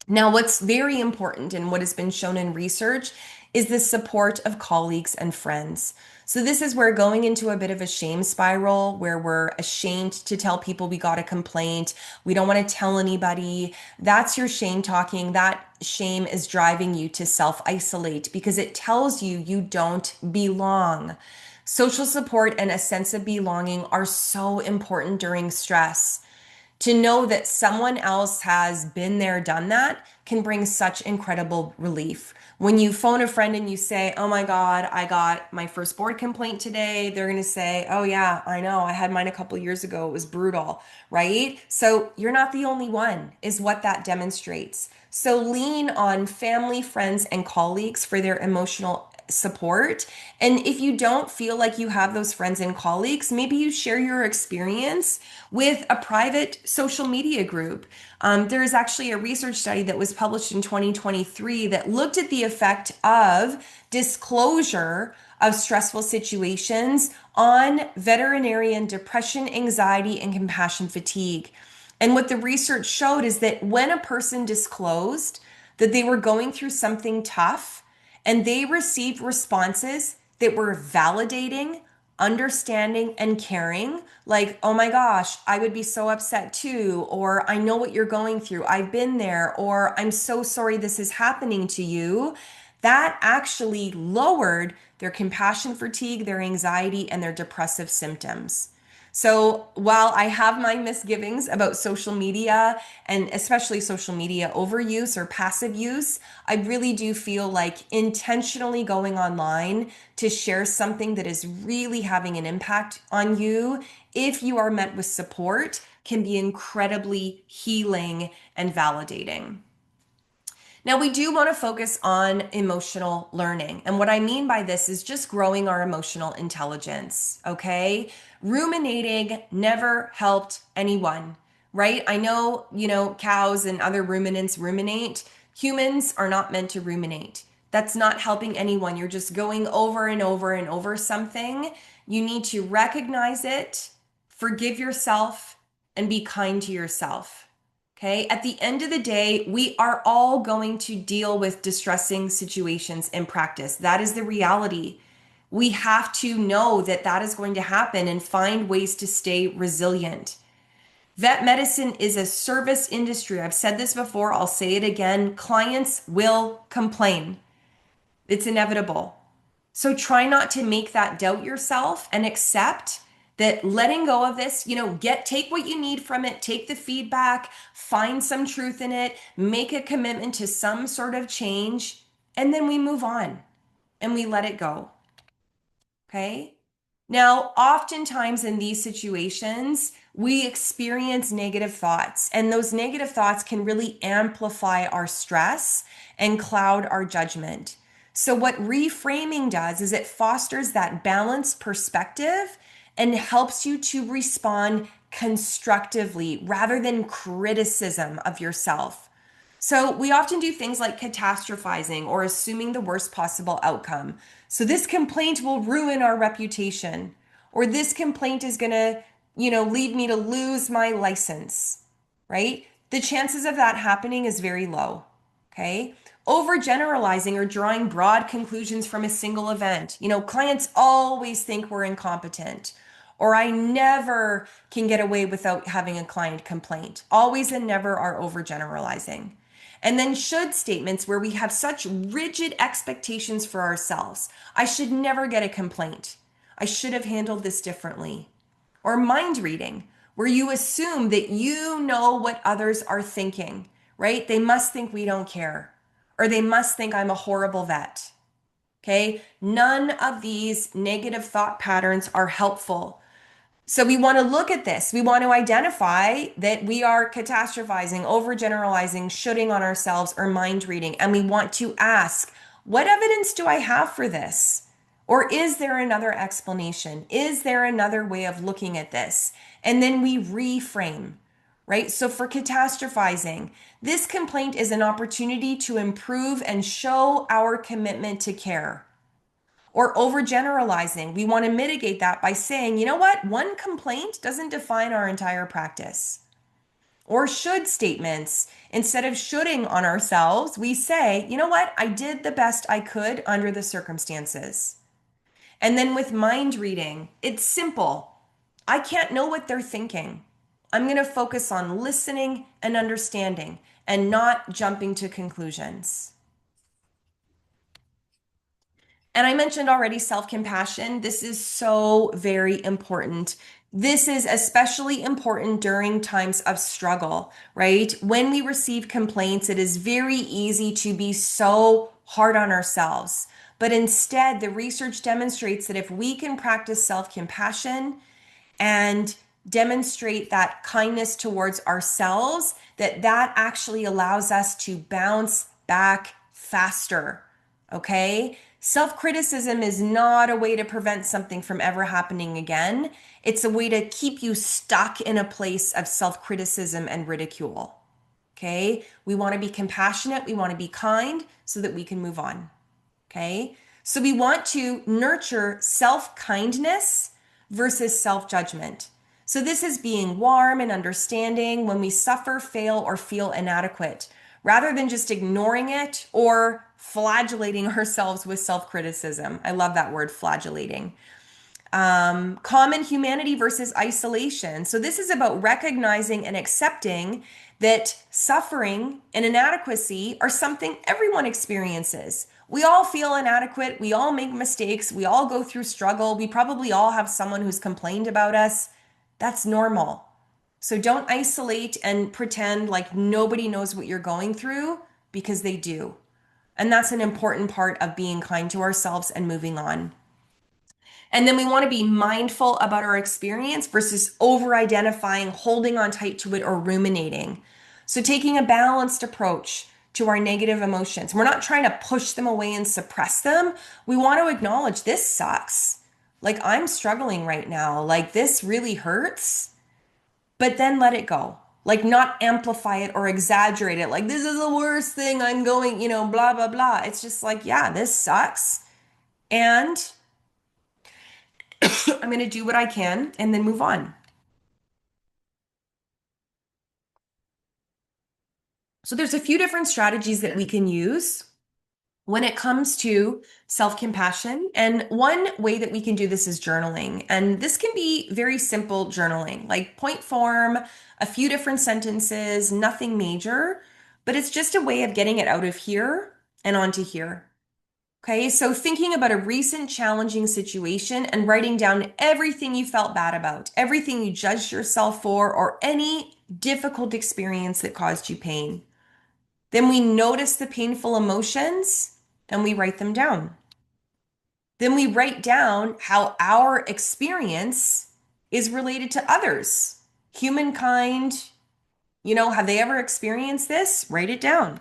Now, what's very important and what has been shown in research is the support of colleagues and friends. So this is where going into a bit of a shame spiral where we're ashamed to tell people we got a complaint. We don't want to tell anybody. That's your shame talking. That shame is driving you to self-isolate because it tells you you don't belong. Social support and a sense of belonging are so important during stress. To know that someone else has been there, done that can bring such incredible relief. When you phone a friend and you say, "Oh my God, I got my first board complaint today," they're going to say, "Oh yeah, I know. I had mine a couple years ago. It was brutal," right? So you're not the only one, is what that demonstrates. So lean on family, friends, and colleagues for their emotional support. And if you don't feel like you have those friends and colleagues, maybe you share your experience with a private social media group. There is actually a research study that was published in 2023 that looked at the effect of disclosure of stressful situations on veterinarian depression, anxiety, and compassion fatigue. And what the research showed is that when a person disclosed that they were going through something tough and they received responses that were validating, understanding, and caring, like, "Oh my gosh, I would be so upset too," or "I know what you're going through, I've been there," or "I'm so sorry this is happening to you," that actually lowered their compassion fatigue, their anxiety, and their depressive symptoms. So while I have my misgivings about social media and especially social media overuse or passive use, I really do feel like intentionally going online to share something that is really having an impact on you, if you are met with support, can be incredibly healing and validating. Now, we do want to focus on emotional learning. And what I mean by this is just growing our emotional intelligence, okay? Ruminating never helped anyone, right? I know, cows and other ruminants ruminate. Humans are not meant to ruminate. That's not helping anyone. You're just going over and over and over something. You need to recognize it, forgive yourself, and be kind to yourself. Okay. At the end of the day, we are all going to deal with distressing situations in practice. That is the reality. We have to know that that is going to happen and find ways to stay resilient. Vet medicine is a service industry. I've said this before, I'll say it again. Clients will complain. It's inevitable. So try not to make that doubt yourself and accept that letting go of this, take what you need from it, take the feedback, find some truth in it, make a commitment to some sort of change, and then we move on and we let it go. Okay? Now, oftentimes in these situations, we experience negative thoughts, and those negative thoughts can really amplify our stress and cloud our judgment. So, what reframing does is it fosters that balanced perspective and helps you to respond constructively rather than criticism of yourself. So we often do things like catastrophizing or assuming the worst possible outcome. So this complaint will ruin our reputation, or this complaint is going to, lead me to lose my license, right? The chances of that happening is very low. Okay. Overgeneralizing or drawing broad conclusions from a single event. Clients always think we're incompetent, or "I never can get away without having a client complaint." Always and never are overgeneralizing. And then should statements where we have such rigid expectations for ourselves. "I should never get a complaint. I should have handled this differently." Or mind reading, where you assume that you know what others are thinking, right? They must think we don't care, or they must think I'm a horrible vet. Okay. None of these negative thought patterns are helpful. So we want to look at this. We want to identify that we are catastrophizing, overgeneralizing, shooting on ourselves, or mind reading. And we want to ask, what evidence do I have for this? Or is there another explanation? Is there another way of looking at this? And then we reframe, right? So for catastrophizing, this complaint is an opportunity to improve and show our commitment to care. Or overgeneralizing, we want to mitigate that by saying, "You know what? One complaint doesn't define our entire practice." Or should statements, instead of shoulding on ourselves, we say, "You know what? I did the best I could under the circumstances." And then with mind reading, it's simple. I can't know what they're thinking. I'm going to focus on listening and understanding and not jumping to conclusions. And I mentioned already self compassion. This is so very important. This is especially important during times of struggle, right? When we receive complaints, it is very easy to be so hard on ourselves. But instead, the research demonstrates that if we can practice self compassion and demonstrate that kindness towards ourselves, that actually allows us to bounce back faster. Okay? Self-criticism is not a way to prevent something from ever happening again. It's a way to keep you stuck in a place of self-criticism and ridicule. Okay? We want to be compassionate, we want to be kind so that we can move on. Okay. So we want to nurture self kindness versus self judgment. So this is being warm and understanding when we suffer, fail, or feel inadequate, rather than just ignoring it or flagellating ourselves with self criticism. I love that word, flagellating. Common humanity versus isolation. So, this is about recognizing and accepting that suffering and inadequacy are something everyone experiences. We all feel inadequate. We all make mistakes. We all go through struggle. We probably all have someone who's complained about us. That's normal. So, don't isolate and pretend like nobody knows what you're going through because they do. And that's an important part of being kind to ourselves and moving on. And then we want to be mindful about our experience versus over identifying, holding on tight to it, or ruminating. So, taking a balanced approach to our negative emotions. We're not trying to push them away and suppress them. We want to acknowledge this sucks. Like, I'm struggling right now. Like, this really hurts, but then let it go. Like, not amplify it or exaggerate it. Like, this is the worst thing I'm going, blah, blah, blah. It's just like, yeah, this sucks. And I'm going to do what I can and then move on. So there's a few different strategies that we can use when it comes to self-compassion. And one way that we can do this is journaling. And this can be very simple journaling, like point form, a few different sentences, nothing major, but it's just a way of getting it out of here and onto here. Okay, so thinking about a recent challenging situation and writing down everything you felt bad about, everything you judged yourself for, or any difficult experience that caused you pain. Then we notice the painful emotions and we write them down. Then we write down how our experience is related to others. Humankind, have they ever experienced this? Write it down.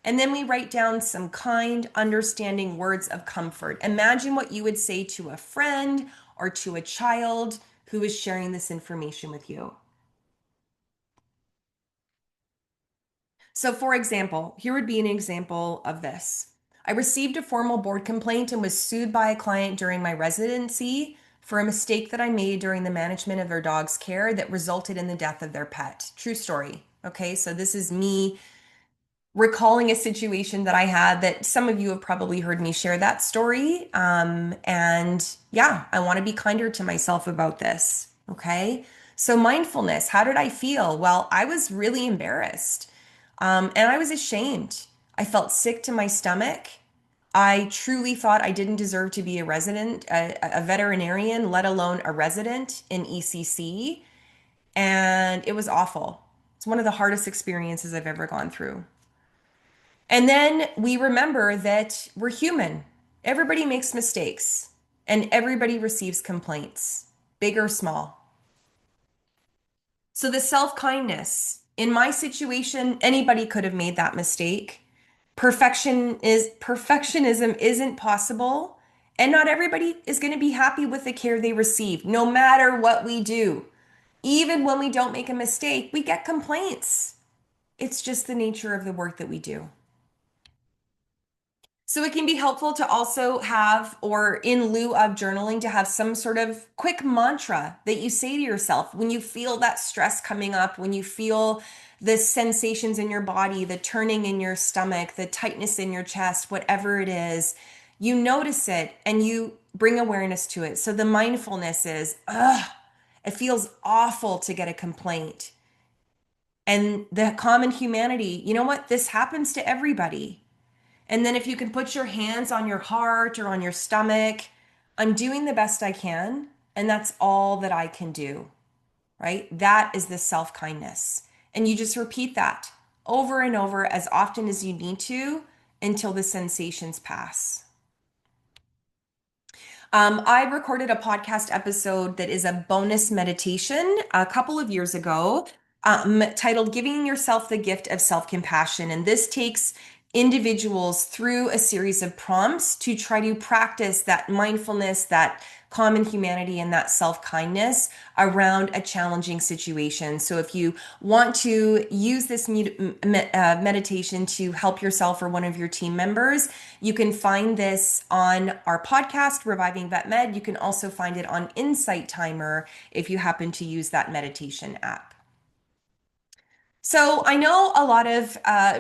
And then we write down some kind, understanding words of comfort. Imagine what you would say to a friend or to a child who is sharing this information with you. So, for example, here would be an example of this. I received a formal board complaint and was sued by a client during my residency for a mistake that I made during the management of their dog's care that resulted in the death of their pet. True story. Okay, so this is me recalling a situation that I had that some of you have probably heard me share that story. And yeah, I want to be kinder to myself about this. Okay. So, mindfulness, how did I feel? Well, I was really embarrassed and I was ashamed. I felt sick to my stomach. I truly thought I didn't deserve to be a resident, a veterinarian, let alone a resident in ECC. And it was awful. It's one of the hardest experiences I've ever gone through. And then we remember that we're human. Everybody makes mistakes and everybody receives complaints, big or small. So the self-kindness, in my situation, anybody could have made that mistake. Perfectionism isn't possible, and not everybody is going to be happy with the care they receive, no matter what we do. Even when we don't make a mistake, we get complaints. It's just the nature of the work that we do. So it can be helpful to also have, or in lieu of journaling, to have some sort of quick mantra that you say to yourself when you feel that stress coming up, when you feel the sensations in your body, the turning in your stomach, the tightness in your chest, whatever it is, you notice it and you bring awareness to it. So the mindfulness is, it feels awful to get a complaint. And the common humanity, you know what? This happens to everybody. And then if you can put your hands on your heart or on your stomach, I'm doing the best I can and that's all that I can do, right? That is the self-kindness. And you just repeat that over and over as often as you need to until the sensations pass. I recorded a podcast episode that is a bonus meditation a couple of years ago, titled Giving Yourself the Gift of Self Compassion. And this takes individuals through a series of prompts to try to practice that mindfulness, that common humanity, and that self kindness around a challenging situation. So, if you want to use this meditation to help yourself or one of your team members, you can find this on our podcast, Reviving Vet Med. You can also find it on Insight Timer if you happen to use that meditation app. So I know a lot of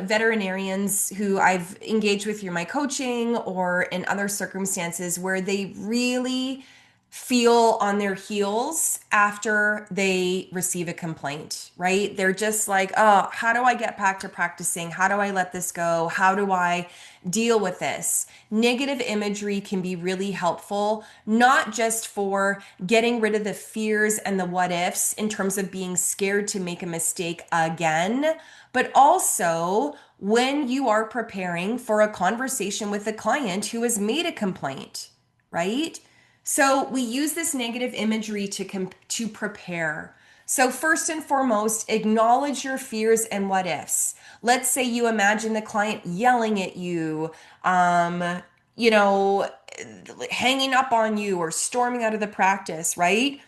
veterinarians who I've engaged with through my coaching or in other circumstances where they really feel on their heels after they receive a complaint, right? They're just like, oh, how do I get back to practicing? How do I let this go? How do I deal with this? Negative imagery can be really helpful, not just for getting rid of the fears and the what ifs in terms of being scared to make a mistake again, but also when you are preparing for a conversation with a client who has made a complaint, right? So we use this negative imagery to prepare. So first and foremost, acknowledge your fears and what ifs. Let's say you imagine the client yelling at you, you know, hanging up on you or storming out of the practice, right?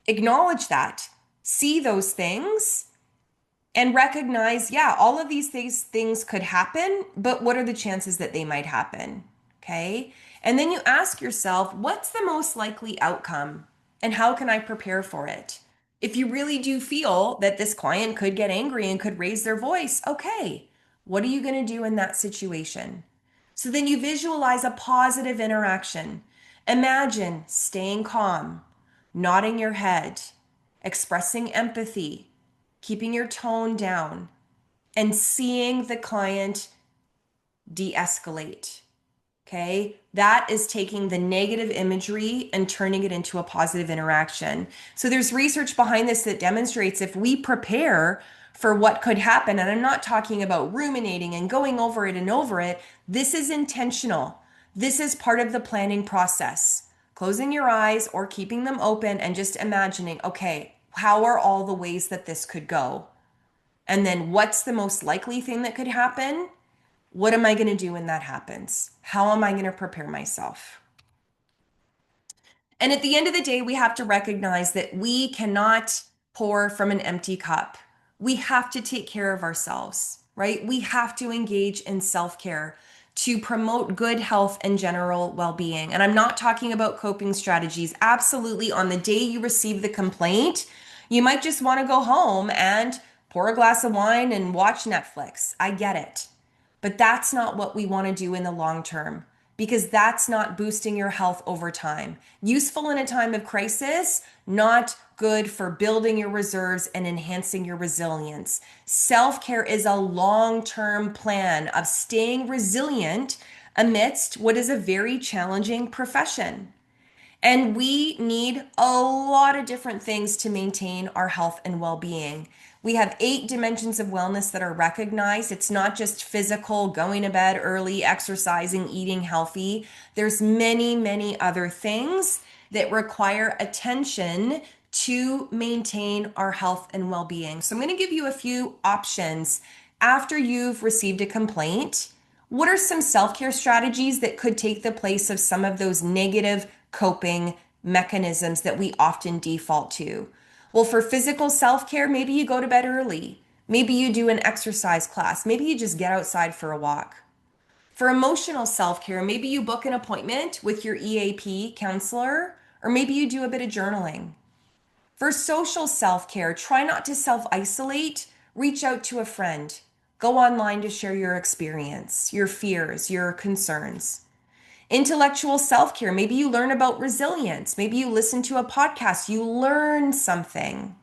Acknowledge that. See those things and recognize, yeah, all of these things could happen, but what are the chances that they might happen? Okay. And then you ask yourself, what's the most likely outcome and how can I prepare for it? If you really do feel that this client could get angry and could raise their voice, okay, what are you going to do in that situation? So then you visualize a positive interaction. Imagine staying calm, nodding your head, expressing empathy, keeping your tone down, and seeing the client de-escalate. Okay, that is taking the negative imagery and turning it into a positive interaction. So there's research behind this that demonstrates if we prepare for what could happen, and I'm not talking about ruminating and going over it and over it, this is intentional. This is part of the planning process. Closing your eyes or keeping them open and just imagining, okay, how are all the ways that this could go? And then what's the most likely thing that could happen? What am I going to do when that happens? How am I going to prepare myself? And at the end of the day, we have to recognize that we cannot pour from an empty cup. We have to take care of ourselves, right? We have to engage in self-care to promote good health and general well-being. And I'm not talking about coping strategies. Absolutely, on the day you receive the complaint, you might just want to go home and pour a glass of wine and watch Netflix. I get it. But that's not what we want to do in the long term because that's not boosting your health over time. Useful in a time of crisis, not good for building your reserves and enhancing your resilience. Self-care is a long-term plan of staying resilient amidst what is a very challenging profession. And we need a lot of different things to maintain our health and well-being. We have 8 dimensions of wellness that are recognized. It's not just physical, going to bed early, exercising, eating healthy. There's many, many other things that require attention to maintain our health and well-being. So I'm going to give you a few options after you've received a complaint. What are some self-care strategies that could take the place of some of those negative coping mechanisms that we often default to? Well, for physical self-care, maybe you go to bed early. Maybe you do an exercise class. Maybe you just get outside for a walk. For emotional self-care, maybe you book an appointment with your EAP counselor, or maybe you do a bit of journaling. For social self-care, try not to self-isolate. Reach out to a friend. Go online to share your experience, your fears, your concerns. Intellectual self-care, maybe you learn about resilience. Maybe you listen to a podcast, you learn something.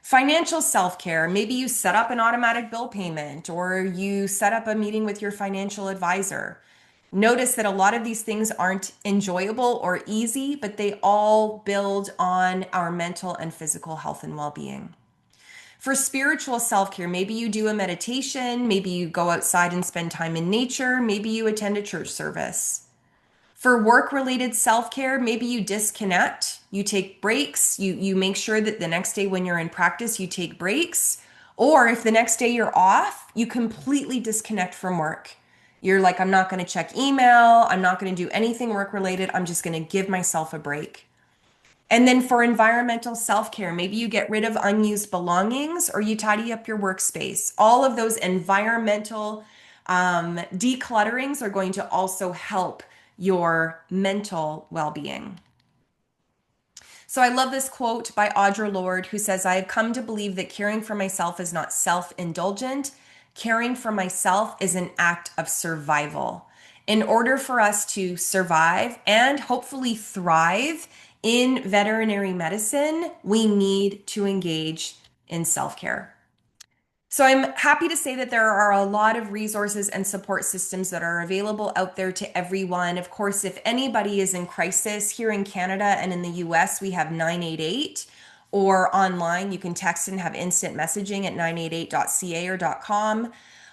Financial self-care, maybe you set up an automatic bill payment or you set up a meeting with your financial advisor. Notice that a lot of these things aren't enjoyable or easy, but they all build on our mental and physical health and well-being. For spiritual self-care, maybe you do a meditation, maybe you go outside and spend time in nature, maybe you attend a church service. For work-related self-care, maybe you disconnect, you take breaks, you make sure that the next day when you're in practice, you take breaks. Or if the next day you're off, you completely disconnect from work. You're like, I'm not going to check email, I'm not going to do anything work-related, I'm just going to give myself a break. And then for environmental self-care, maybe you get rid of unused belongings or you tidy up your workspace. All of those environmental declutterings are going to also help your mental well-being. So I love this quote by Audre Lorde, who says, I have come to believe that caring for myself is not self-indulgent. Caring for myself is an act of survival. In order for us to survive and hopefully thrive in veterinary medicine, we need to engage in self-care. So I'm happy to say that there are a lot of resources and support systems that are available out there to everyone. Of course, if anybody is in crisis here in Canada and in the US, we have 988, or online, you can text and have instant messaging at 988.ca or .com.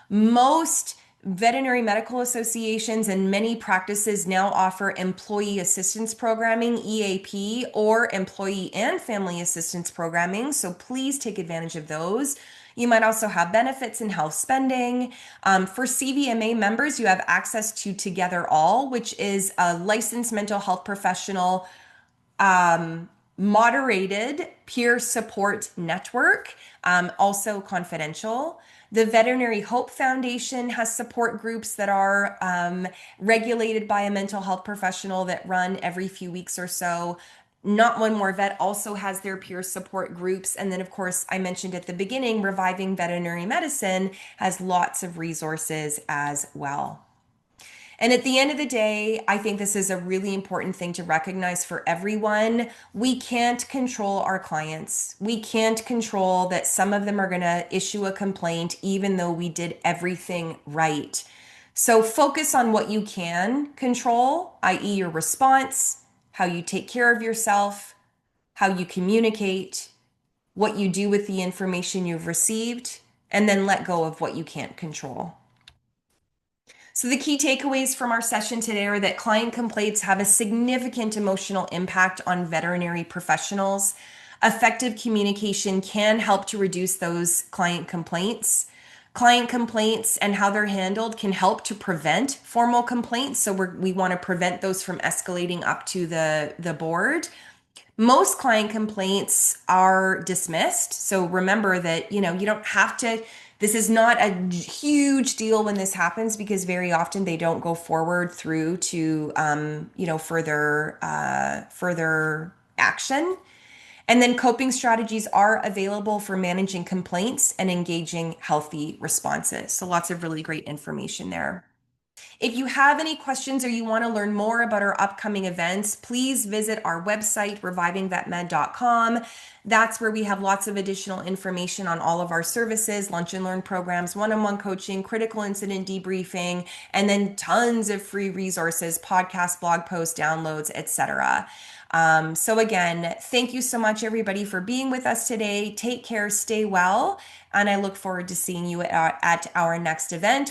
Most veterinary medical associations and many practices now offer employee assistance programming, EAP, or employee and family assistance programming. So please take advantage of those. You might also have benefits and health spending. For CVMA members, you have access to Together All, which is a licensed mental health professional moderated peer support network, also confidential. The Veterinary Hope Foundation has support groups that are regulated by a mental health professional that run every few weeks or so. Not One More Vet also has their peer support groups. And then, of course, I mentioned at the beginning, Reviving Veterinary Medicine has lots of resources as well. And at the end of the day, I think this is a really important thing to recognize for everyone. We can't control our clients. We can't control that some of them are going to issue a complaint, even though we did everything right. So focus on what you can control, i.e., your response, how you take care of yourself, how you communicate, what you do with the information you've received, and then let go of what you can't control. So the key takeaways from our session today are that client complaints have a significant emotional impact on veterinary professionals. Effective communication can help to reduce those client complaints. Client complaints and how they're handled can help to prevent formal complaints. So we want to prevent those from escalating up to the board. Most client complaints are dismissed. So remember that, you don't have to, this is not a huge deal when this happens because very often they don't go forward through to, further action. And then coping strategies are available for managing complaints and engaging healthy responses. So lots of really great information there. If you have any questions or you want to learn more about our upcoming events, please visit our website, revivingvetmed.com. That's where we have lots of additional information on all of our services, lunch and learn programs, one-on-one coaching, critical incident debriefing, and then tons of free resources, podcasts, blog posts, downloads, etc. So again, thank you so much, everybody, for being with us today. Take care, stay well, and I look forward to seeing you at our next event.